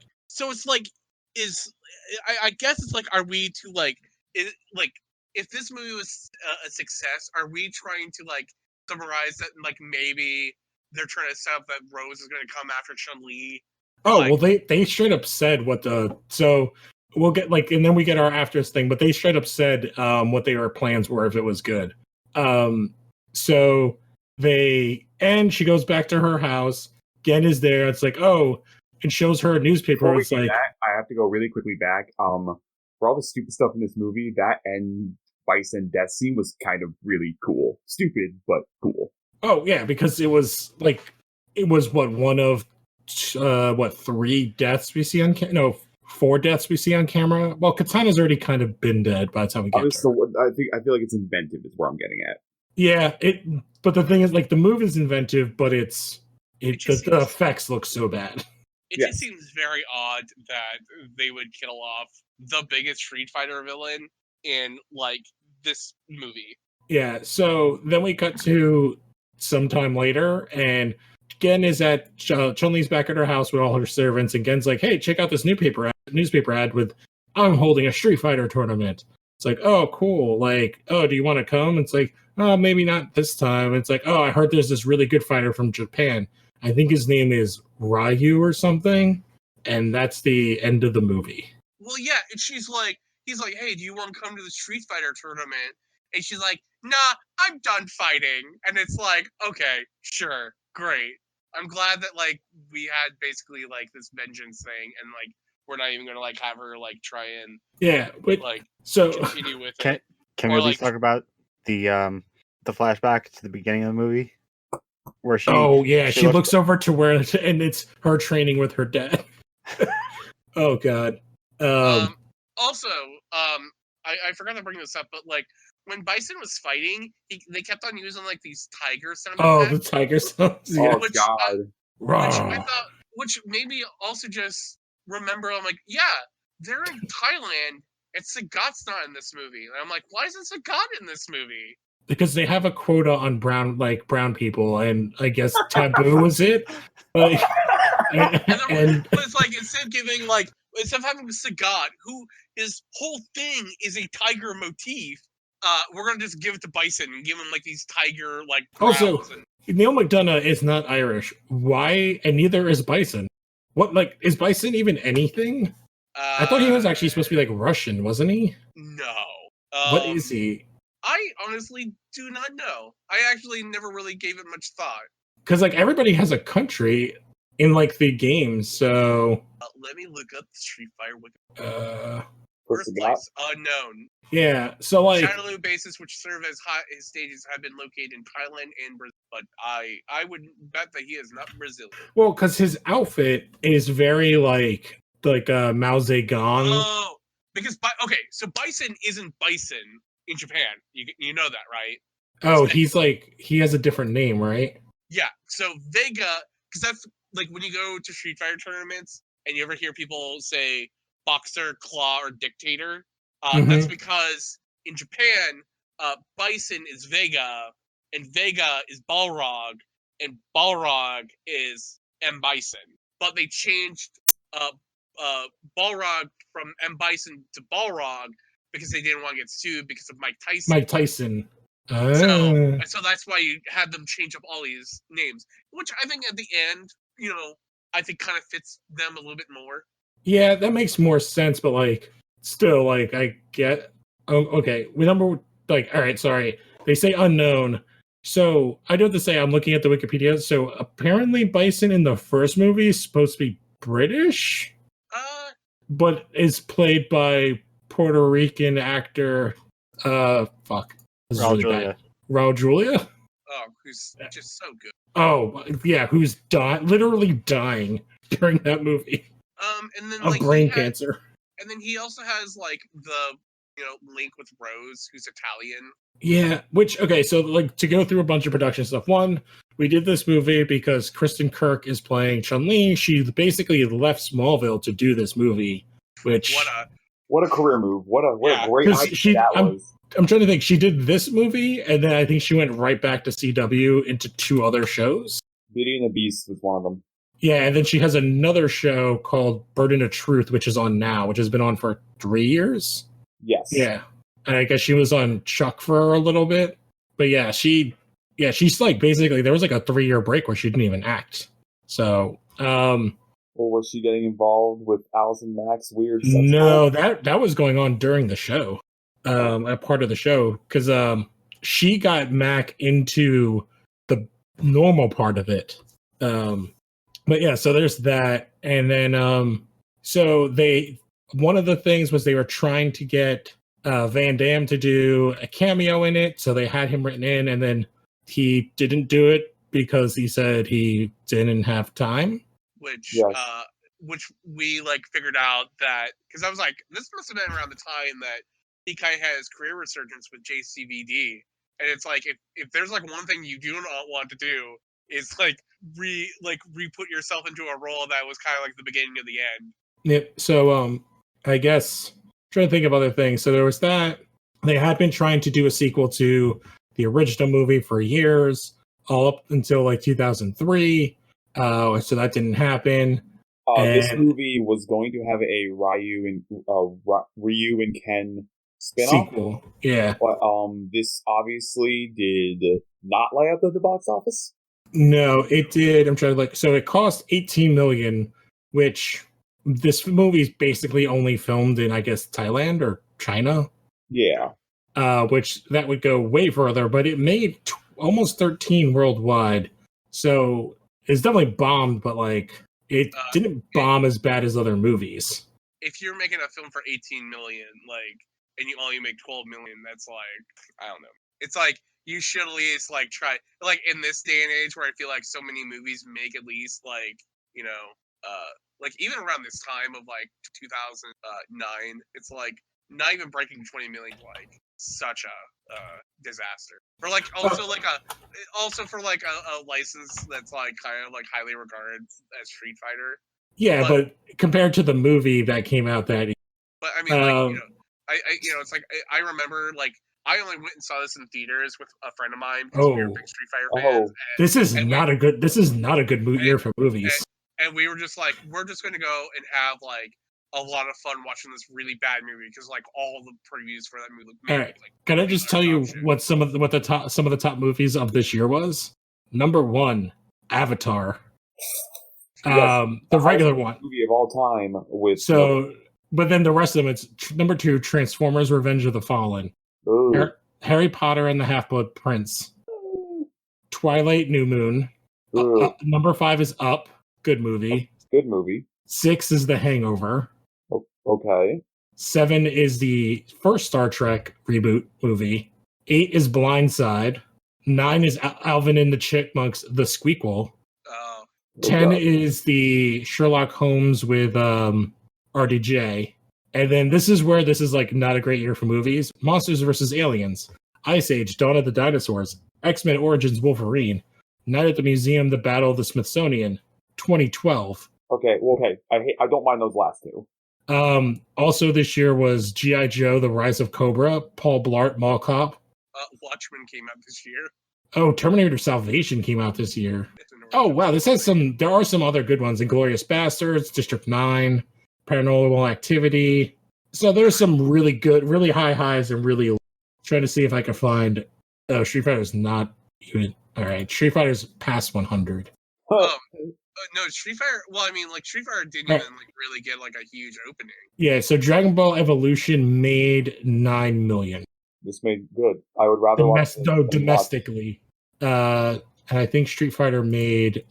I guess it's like, are we to like, if this movie was a success, are we trying to like summarize that like maybe they're trying to set up that Rose is going to come after Chun-Li? Oh, like, well, they straight up said what so we'll get like, and then we get our afters thing, but they straight up said what their plans were if it was good. So she goes back to her house. Gen is there. It's like, oh, and shows her a newspaper. It's like, I have to go really quickly back. For all the stupid stuff in this movie, that and Bison death scene was kind of really cool. Stupid, but cool. Oh yeah, because it was what, one of 3 deaths we see on no 4 deaths we see on camera. Well, Katana's already kind of been dead by the time we get to her. I feel like it's inventive is where I'm getting at. Yeah, but the thing is, like, the move is inventive, but the effects look so bad. It just seems very odd that they would kill off the biggest Street Fighter villain in like this movie. Yeah, so then we cut to sometime later, and Gen is at Chun-Li's back at her house with all her servants, and Gen's like, "Hey, check out this newspaper ad with I'm holding a Street Fighter tournament." It's like, "Oh, cool. Like, oh, do you want to come?" It's like, "Oh, maybe not this time." It's like, "Oh, I heard there's this really good fighter from Japan. I think his name is Ryu or something." And that's the end of the movie. Well, yeah, and he's like, "Hey, do you want to come to the Street Fighter tournament?" And she's like, "Nah, I'm done fighting." And it's like, okay, sure, great. I'm glad that like we had basically like this vengeance thing, and like we're not even gonna like have her like try and but like so continue with it. Can we at least talk about the flashback to the beginning of the movie where she? Oh yeah, she looks over to where, and it's her training with her dad. Oh god. Also, I forgot to bring this up, but like when Bison was fighting, they kept on using like these tiger sound effects. The tiger sounds. Yeah. Oh god. Which made me also just remember. I'm like, yeah, they're in Thailand. And Sagat's not in this movie. And I'm like, why isn't Sagat in this movie? Because they have a quota on brown people, and I guess taboo was it. Like, but it's like instead of having Sagat, who his whole thing is a tiger motif, we're gonna just give it to Bison and give him like these tiger like. Also, Neil McDonough is not Irish. Why? And neither is Bison. What, like, is Bison even anything? I thought he was actually supposed to be like Russian, wasn't he? No. What is he? I honestly do not know. I actually never really gave it much thought. Because like everybody has a country in like the game, so. Let me look up the Street Fighter. Birthplace unknown. Yeah, so like Shadaloo bases which serve as his stages have been located in Thailand and Brazil, but I would bet that he is not Brazilian. Well, because his outfit is very like Mao Zedong. Oh, because so Bison isn't Bison in Japan. You know that, right? Oh, he's like he has a different name, right? Yeah. So Vega, because that's like when you go to Street Fighter tournaments and you ever hear people say Boxer, Claw, or Dictator. That's because in Japan, Bison is Vega, and Vega is Balrog, and Balrog is M. Bison. But they changed Balrog from M. Bison to Balrog because they didn't want to get sued because of Mike Tyson. Oh. So that's why you had them change up all these names, which I think at the end, I think kind of fits them a little bit more. Yeah, that makes more sense, but like still, like I get. Oh, okay. All right. Sorry, they say unknown. So I do have to say I'm looking at the Wikipedia. So apparently, Bison in the first movie is supposed to be British, but is played by Puerto Rican actor. Raul Julia. Raul Julia. Oh, who's just so good. Oh yeah, who's literally dying during that movie. And then of brain cancer. And then he also has like the link with Rose, who's Italian. Yeah, so like to go through a bunch of production stuff. One, we did this movie because Kristen Kirk is playing Chun-Li. She basically left Smallville to do this movie, which what a career move. What a great idea that was. I'm trying to think. She did this movie, and then I think she went right back to CW into 2 other shows. Beauty and the Beast was one of them. Yeah, and then she has another show called Burden of Truth, which is on now, which has been on for 3 years. Yes. Yeah. And I guess she was on Chuck for a little bit. But yeah, she's like basically there was like a 3-year break where she didn't even act. So or was she getting involved with Allison Mack's weird sex No, that was going on during the show. A part of the show. Because she got Mac into the normal part of it. But yeah, so there's that. And then so one of the things was they were trying to get Van Damme to do a cameo in it, so they had him written in, and then he didn't do it because he said he didn't have time. Which we like figured out that because I was like, this must have been around the time that he kind of had his career resurgence with JCVD, and it's like if there's like one thing you do not want to do is like re-put yourself into a role that was kind of like the beginning of the end. Yep. So I guess I'm trying to think of other things. So there was that. They had been trying to do a sequel to the original movie for years, all up until like 2003. So that didn't happen. This movie was going to have a Ryu and Ken spin-off. Sequel. Yeah. But this obviously did not lay out the box office. No, it did. I'm trying to so it cost $18 million, which this movie is basically only filmed in, I guess, Thailand or China. Yeah. Which that would go way further, but it made almost 13 worldwide. So it's definitely bombed, but like it didn't bomb as bad as other movies. If you're making a film for 18 million, and you only make 12 million, that's I don't know. It's like you should at least try in this day and age where I feel like so many movies make at least even around this time of 2009, it's not even breaking 20 million, such a disaster. Or also for a license that's kind of highly regarded as Street Fighter. Yeah, but compared to the movie that came out that. But I mean, it's I remember I only went and saw this in theaters with a friend of mine because we were big Street Fighter fans. This is not a good year for movies. And we were just we're just going to go and have a lot of fun watching this really bad movie because all the previews for that movie. All right, can I just tell you what some of the top movies of this year was? Number 1, Avatar. Yes, the regular one movie of all time with but then the rest of them, it's number 2, Transformers: Revenge of the Fallen. Harry Potter and the Half-Blood Prince. Twilight: New Moon. Number 5 is Up. Good movie. Good movie. 6 is The Hangover. Okay. 7 is the first Star Trek reboot movie. 8 is Blindside. 9 is Alvin and the Chipmunks: The Squeakquel. 10 is the Sherlock Holmes with RDJ. And then this is not a great year for movies. Monsters vs. Aliens. Ice Age: Dawn of the Dinosaurs. X-Men Origins Wolverine. Night at the Museum: The Battle of the Smithsonian. 2012. Okay. I don't mind those last 2. Also this year was G.I. Joe: The Rise of Cobra. Paul Blart: Mall Cop. Watchmen came out this year. Oh, Terminator Salvation came out this year. Oh, wow. There are some other good ones. Inglourious Bastards, District 9, Paranormal Activity. So there's some really good, really high highs and really low. Trying to see if I can find. Oh, Street Fighter's not even. All right. Street Fighter's past 100. No, Street Fighter. Well, I mean, Street Fighter didn't even really get a huge opening. Yeah, so Dragon Ball Evolution made 9 million. This made good. I would rather watch domestically. And I think Street Fighter made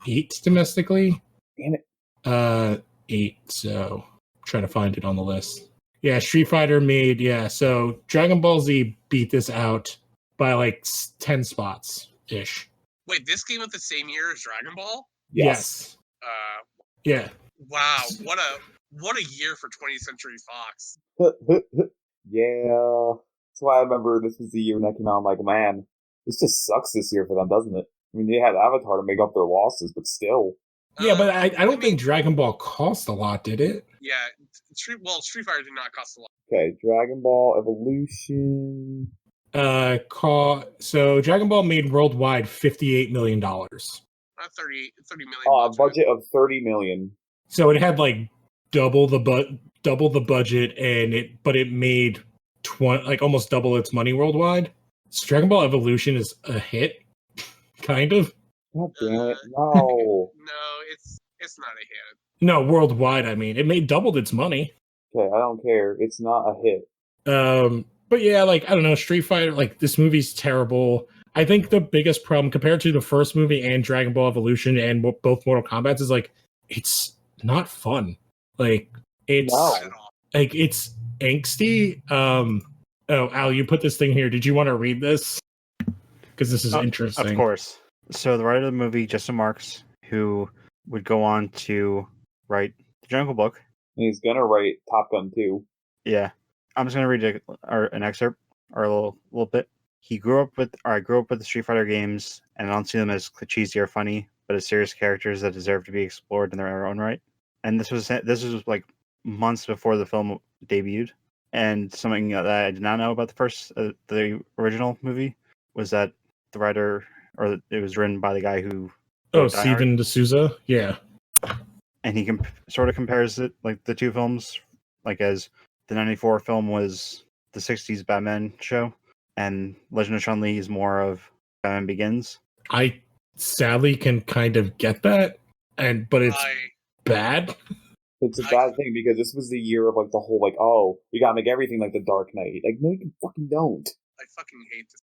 8 domestically. Damn it. 8. So I'm trying to find it on the list. Yeah, Street Fighter made So Dragon Ball Z beat this out by 10 spots ish. Wait, this came out the same year as Dragon Ball? Yes. Yeah. Wow, what a year for 20th Century Fox. Yeah. That's why I remember this was the year when that came out. I'm like, man, this just sucks this year for them, doesn't it? I mean, they had Avatar to make up their losses, but still. Yeah, but I don't think Dragon Ball cost a lot, did it? Yeah, Street Fighter did not cost a lot. Okay, Dragon Ball Evolution. So Dragon Ball made worldwide $58 million. 30 million. Budget of 30 million. So it had like double the budget, and it made almost double its money worldwide. So Dragon Ball Evolution is a hit, kind of. God damn it! No. No, it's not a hit. No, worldwide. I mean, it made doubled its money. Okay, I don't care. It's not a hit. But yeah, like I don't know, Street Fighter. Like this movie's terrible. I think the biggest problem compared to the first movie and Dragon Ball Evolution and both Mortal Kombat is like it's not fun. Like it's like it's angsty. Oh, Al, you put this thing here. Did you want to read this? Because this is interesting. Of course. So the writer of the movie, Justin Marks, who would go on to write the Jungle Book. And he's gonna write Top Gun 2. Yeah. I'm just gonna read an excerpt or a little bit. I grew up with the Street Fighter games, and I don't see them as cheesy or funny, but as serious characters that deserve to be explored in their own right. And this was like months before the film debuted. And something that I did not know about the original movie was that the writer, or it was written by the guy who. Steven D'Souza, yeah. And he sort of compares it, like the two films, like as the '94 film was the '60s Batman show, and Legend of Chun-Li is more of Batman Begins. I sadly can kind of get that, but it's bad. It's a bad thing because this was the year of like the whole like, oh, we gotta make everything like the Dark Knight. Like, no, you fucking don't. I fucking hate this.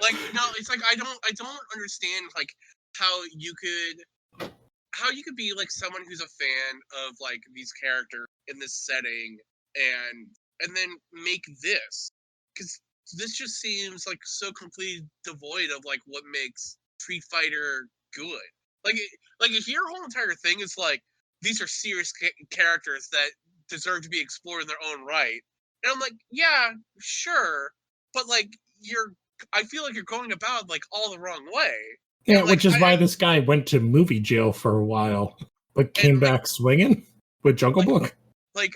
Like, no, it's like I don't understand like how you could be like someone who's a fan of like these characters in this setting and then make this, because this just seems like so completely devoid of like what makes Street Fighter good. Like if your whole entire thing is like these are serious characters that deserve to be explored in their own right, and I'm like, yeah, sure, but like I feel like you're going about like all the wrong way. Yeah, which is why this guy went to movie jail for a while, but came back swinging with Jungle Book. Like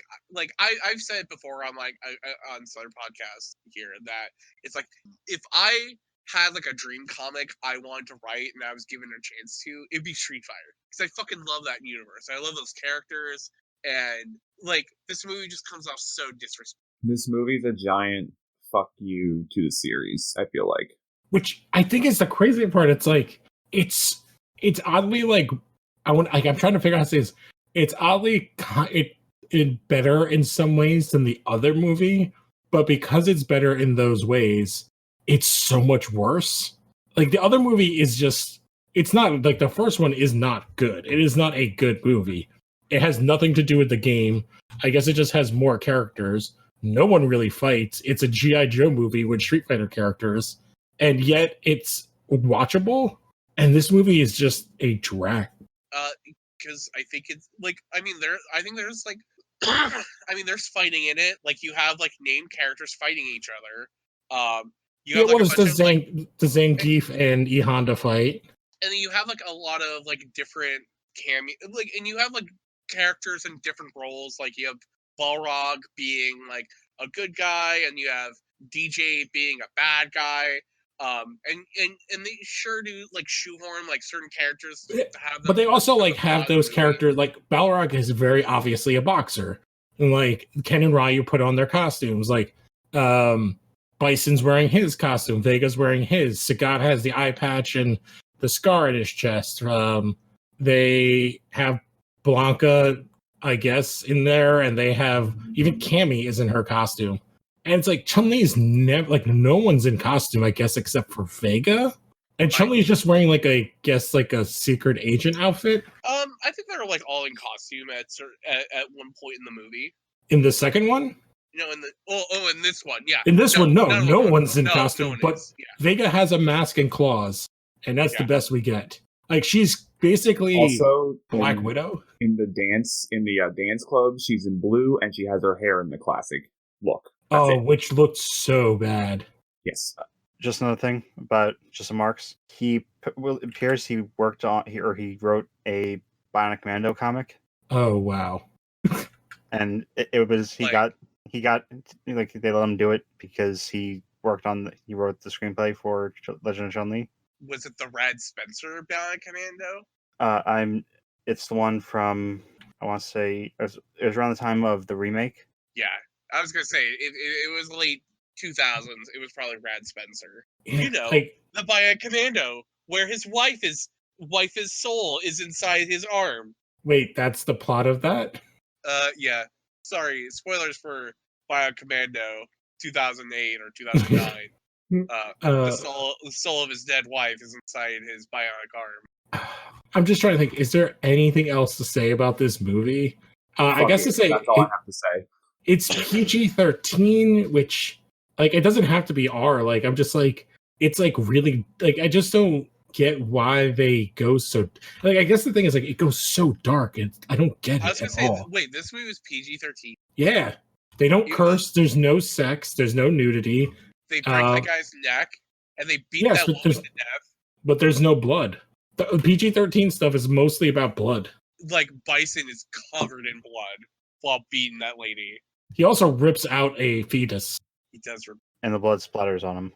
I've said before on like on some other podcasts here that it's like if I had like a dream comic I wanted to write and I was given a chance to, it'd be Street Fighter, because I fucking love that universe. I love those characters, and like this movie just comes off so disrespectful. This movie's a giant fuck you to the series, I feel like. Which I think is the crazy part. It's like it's oddly like I'm trying to figure out how to say this. It's oddly better in some ways than the other movie, but because it's better in those ways, it's so much worse. Like the other movie is just, it's not like the first one is not good. It is not a good movie. It has nothing to do with the game. I guess it just has more characters. No one really fights. It's a G.I. Joe movie with Street Fighter characters, and yet it's watchable. And this movie is just a drag. Because I think it's like, I think there's like, there's fighting in it. Like you have like named characters fighting each other. You have, like, the Zangief and E Honda fight, and then you have like a lot of like different cameo, like, and you have like characters in different roles. Like you have Balrog being like a good guy, and you have DJ being a bad guy. And they sure do like shoehorn like certain characters to have them, but they also like have those characters. Like Balrog is very obviously a boxer, and like Ken and Ryu put on their costumes. Like Bison's wearing his costume, Vega's wearing his. Sagat has the eye patch and the scar in his chest. They have Blanca, I guess, in there, and they have even Cammy is in her costume. And it's like Chun-Li's never, like, no one's in costume, I guess, except for Vega. And Chun-Li's just wearing like a secret agent outfit. I think they're like all in costume at one point in the movie. In the second one? No, in this one, yeah. In this one, no one's in costume. But Vega has a mask and claws, and that's the best we get. Like she's basically also Black Widow. In the dance club, she's in blue, and she has her hair in the classic look. Oh, which looked so bad. Yes. Just another thing about just Marks. It appears he worked on he wrote a Bionic Commando comic. Oh wow. And it was he Like- got like they let him do it because he wrote the screenplay for Legend of Chun-Li. Was it the Rad Spencer Bionic Commando? It's the one from, I want to say it was around the time of the remake. Yeah, I was gonna say it was late 2000s. It was probably Rad Spencer. Yeah, The Bionic Commando, where his wife's soul is inside his arm. wait, that's the plot of that? Yeah. Sorry, spoilers for Bionic Commando 2008 or 2009. The soul of his dead wife is inside his bionic arm. I'm just trying to think, is there anything else to say about this movie? I guess that's all I have to say. It's PG-13, which, like, it doesn't have to be R. Like, I'm just like, it's like really, like, I just don't get why they go so, like, I guess the thing is, like, it goes so dark, and I don't get it. I was gonna at say, all. wait, this movie was PG-13. Yeah, they don't curse. There's no sex. There's no nudity. They break the guy's neck and they beat yes, that but woman to death. But there's no blood. The PG-13 stuff is mostly about blood. Like Bison is covered in blood while beating that lady. He also rips out a fetus. He does. And the blood splatters on him.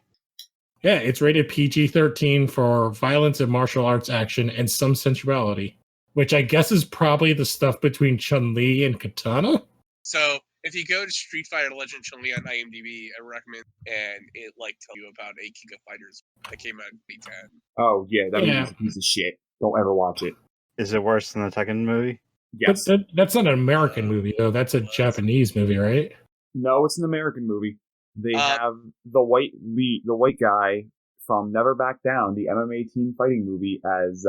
Yeah, it's rated PG-13 for violence and martial arts action and some sensuality, which I guess is probably the stuff between Chun-Li and Katana. So if you go to Street Fighter Legend Chun-Li on IMDb, I recommend, and it like tells you about a King of Fighters that came out in 2010. Oh yeah, that movie's a piece of shit. Don't ever watch it. Is it worse than the Tekken movie? Yes. But that's not an American movie though. That's a Japanese movie, right? No, it's an American movie. They have the white guy from Never Back Down, the MMA team fighting movie, as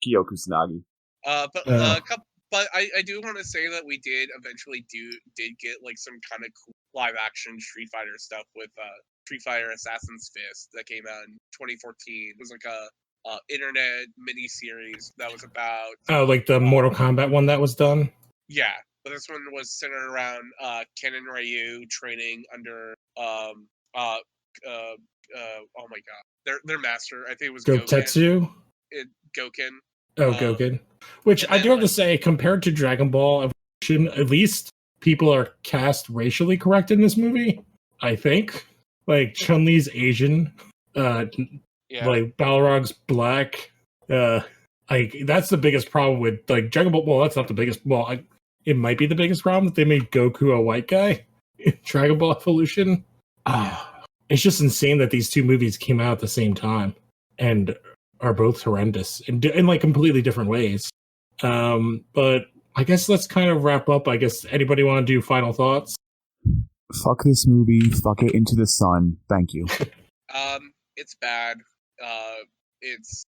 Kyo Kusanagi. But I do want to say that we did eventually did get like some kind of cool live action Street Fighter stuff with Street Fighter Assassin's Fist that came out in 2014. It was like a internet mini series that was about like the Mortal Kombat one that was done. Yeah, but this one was centered around Ken and Ryu training under oh my god, their master. I think it was Gotetsu. Goken. Oh, Goken. Which I do have to say, compared to Dragon Ball Evolution, at least people are cast racially correct in this movie. I think, like Chun-Li's Asian, like Balrog's black. Like that's the biggest problem with like Dragon Ball. Well, that's not the biggest. Well, it might be the biggest problem that they made Goku a white guy in Dragon Ball Evolution. It's just insane that these two movies came out at the same time and are both horrendous in like completely different ways. But I guess let's kind of wrap up. I guess anybody want to do final thoughts? Fuck this movie. Fuck it into the sun. Thank you. It's bad. It's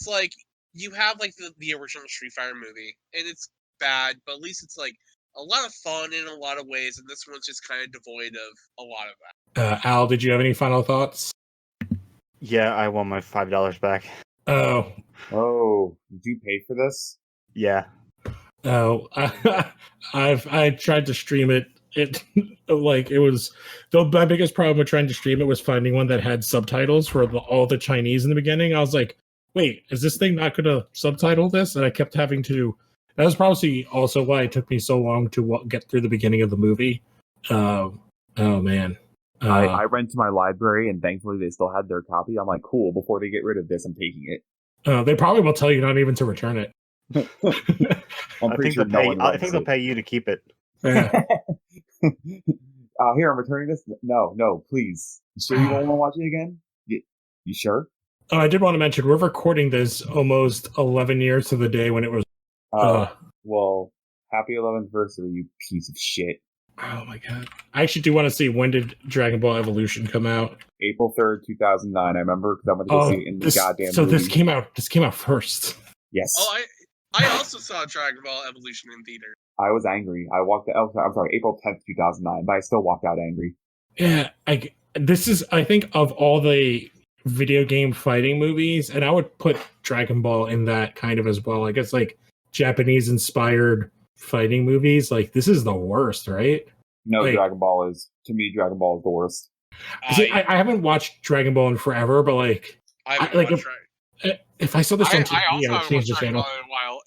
like you have like the original Street Fighter movie, and it's bad, but at least it's like a lot of fun in a lot of ways, and this one's just kind of devoid of a lot of that. Al, did you have any final thoughts? Yeah, I want my $5 back. Oh, did you pay for this? Yeah. Oh, I tried to stream it. It like it was my biggest problem with trying to stream it was finding one that had subtitles for all the Chinese in the beginning. I was like, wait, is this thing not going to subtitle this? And I kept having to. That was probably also why it took me so long to get through the beginning of the movie. Oh man. I went to my library and thankfully they still had their copy. I'm like, cool, before they get rid of this, I'm taking it. They probably will tell you not even to return it. I'm pretty sure I think they'll pay you to keep it. Yeah. Here, I'm returning this. No, please. You sure you don't want to watch it again? You sure? Oh, I did want to mention, we're recording this almost 11 years to the day when it was... well, happy 11th anniversary, you piece of shit. Oh my god. I actually do want to see, when did Dragon Ball Evolution come out? April 3rd, 2009. I remember because I'm going to go see it in the goddamn movie. This came out first. Yes. Oh, I also saw Dragon Ball Evolution in theater. I was angry. I walked out. I'm sorry, April 10th, 2009, but I still walked out angry. Yeah, this is, I think, of all the video game fighting movies, and I would put Dragon Ball in that kind of as well. I guess like Japanese inspired fighting movies, like this is the worst, right? No, Like, Dragon Ball is, to me, Dragon Ball is the worst. see, I haven't watched Dragon Ball in forever, but like, I haven't watched if I saw this on I TV, also I would haven't change watched the Dragon channel. Ball in a while.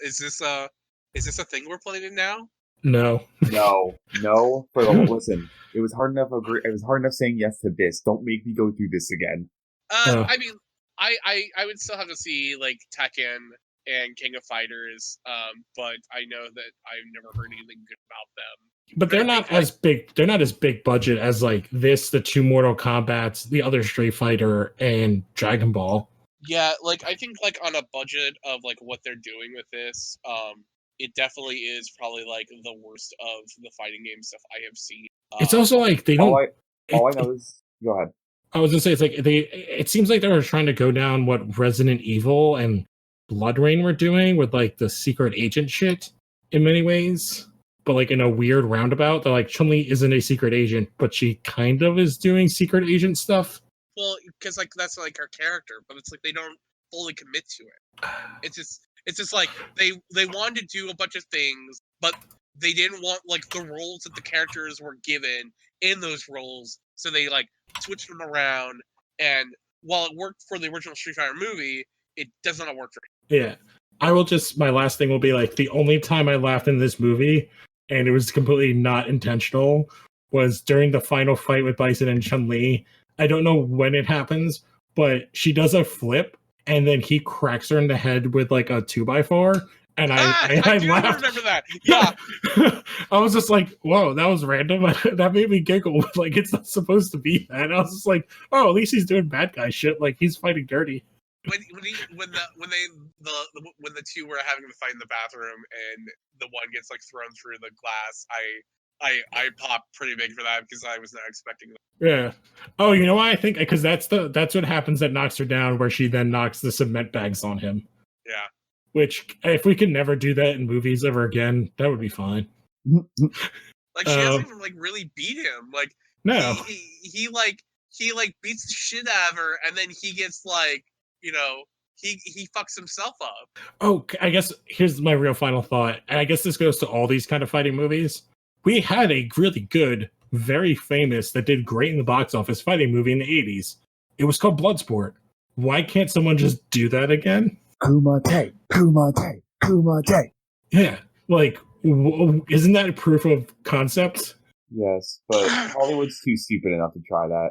Is this a thing we're playing in now? No. No. Listen, it was hard enough. It was hard enough saying yes to this. Don't make me go through this again. I mean, I would still have to see like Tekken and King of Fighters, but I know that I've never heard anything good about them. But they're not as big. They're not as big budget as like this, the two Mortal Kombats, the other Street Fighter, and Dragon Ball. Yeah, like I think like on a budget of like what they're doing with this, it definitely is probably like the worst of the fighting game stuff I have seen. It's also like they don't. All I know is go ahead. I was gonna say it's like it seems like they were trying to go down what Resident Evil and Blood Rain were doing with like the secret agent shit in many ways, but like in a weird roundabout. They're like Chun-Li isn't a secret agent, but she kind of is doing secret agent stuff. Well, because like that's like her character, but it's like they don't fully commit to it. It's just like they wanted to do a bunch of things, but they didn't want like the roles that the characters were given in those roles, so they like switched them around. And while it worked for the original Street Fighter movie, it does not work for it. Yeah, my last thing will be like the only time I laughed in this movie, and it was completely not intentional, was during the final fight with Bison and Chun-Li. I don't know when it happens, but she does a flip, and then he cracks her in the head with like a 2x4, and I do laughed. remember that. Yeah, I was just like, "Whoa, that was random." That made me giggle. Like it's not supposed to be that. I was just like, "Oh, at least he's doing bad guy shit. Like he's fighting dirty." when the two were having the fight in the bathroom, and the one gets like thrown through the glass, I popped pretty big for that because I was not expecting that. Yeah. Oh, you know why I think? Because that's what happens that knocks her down, where she then knocks the cement bags on him. Yeah. Which, if we can never do that in movies ever again, that would be fine. Like she doesn't even like really beat him. Like no, he beats the shit out of her, and then he gets like he fucks himself up. Oh, I guess here's my real final thought, and I guess this goes to all these kind of fighting movies. We had a really good, very famous, that did great in the box office fighting movie in the 80s. It was called Bloodsport. Why can't someone just do that again? Kumite. Yeah, like, isn't that proof of concept? Yes, but Hollywood's too stupid enough to try that.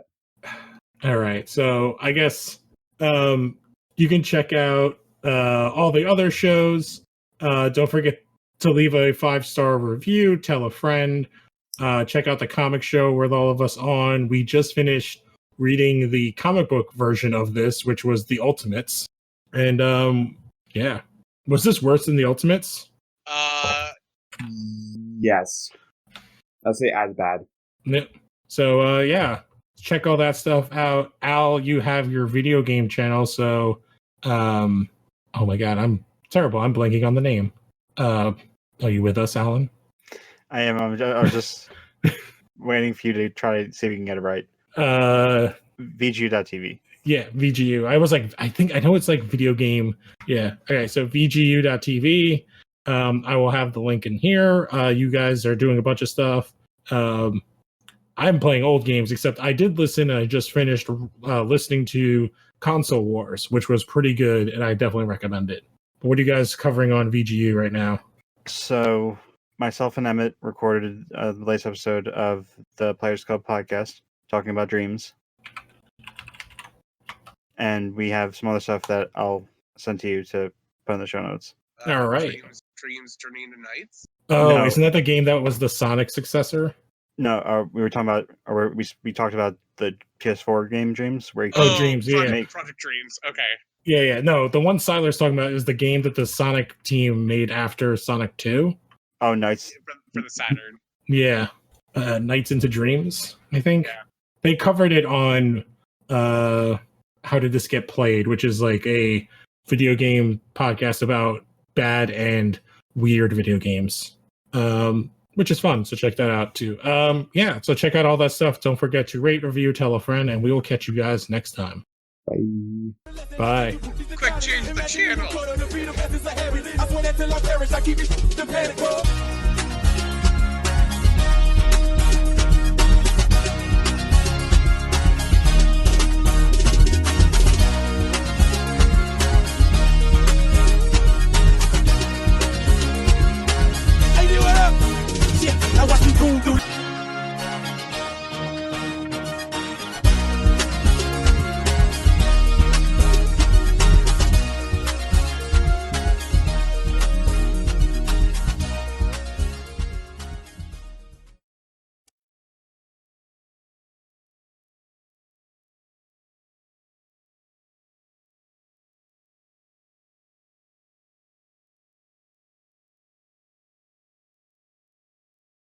All right, so I guess you can check out all the other shows. Don't forget to leave a 5-star review, tell a friend, check out the comic show with all of us on. We just finished reading the comic book version of this, which was the Ultimates. And yeah. Was this worse than the Ultimates? Yes. I'd say as bad. Yep. So yeah. Check all that stuff out. Al, you have your video game channel, so oh my god, I'm terrible. I'm blanking on the name. Are you with us, Alan? I am. I was just waiting for you to try to see if you can get it right. VGU.tv. Yeah, VGU. I was like, I know it's like video game. Yeah. Okay, so VGU.tv. I will have the link in here. You guys are doing a bunch of stuff. I'm playing old games, except I did listen, and I just finished listening to Console Wars, which was pretty good, and I definitely recommend it. But what are you guys covering on VGU right now? So, myself and Emmett recorded the latest episode of the Players Club podcast, talking about dreams. And we have some other stuff that I'll send to you to put in the show notes. All right. Dreams Journey into Nights? Oh, No. Isn't that the game that was the Sonic successor? No, we were talking about, or we talked about the PS4 game Dreams, where you Dreams, yeah. Project Dreams, okay. Yeah. No, the one Siler's talking about is the game that the Sonic team made after Sonic 2. Oh, nice. For the Saturn. Yeah. Nights into Dreams, I think. Yeah. They covered it on How Did This Get Played, which is like a video game podcast about bad and weird video games. Which is fun, so check that out too. Yeah, so check out all that stuff. Don't forget to rate, review, tell a friend, and we will catch you guys next time. Bye. Bye. Quick, change the channel. I swear that till I perish, I keep it the panic, bro.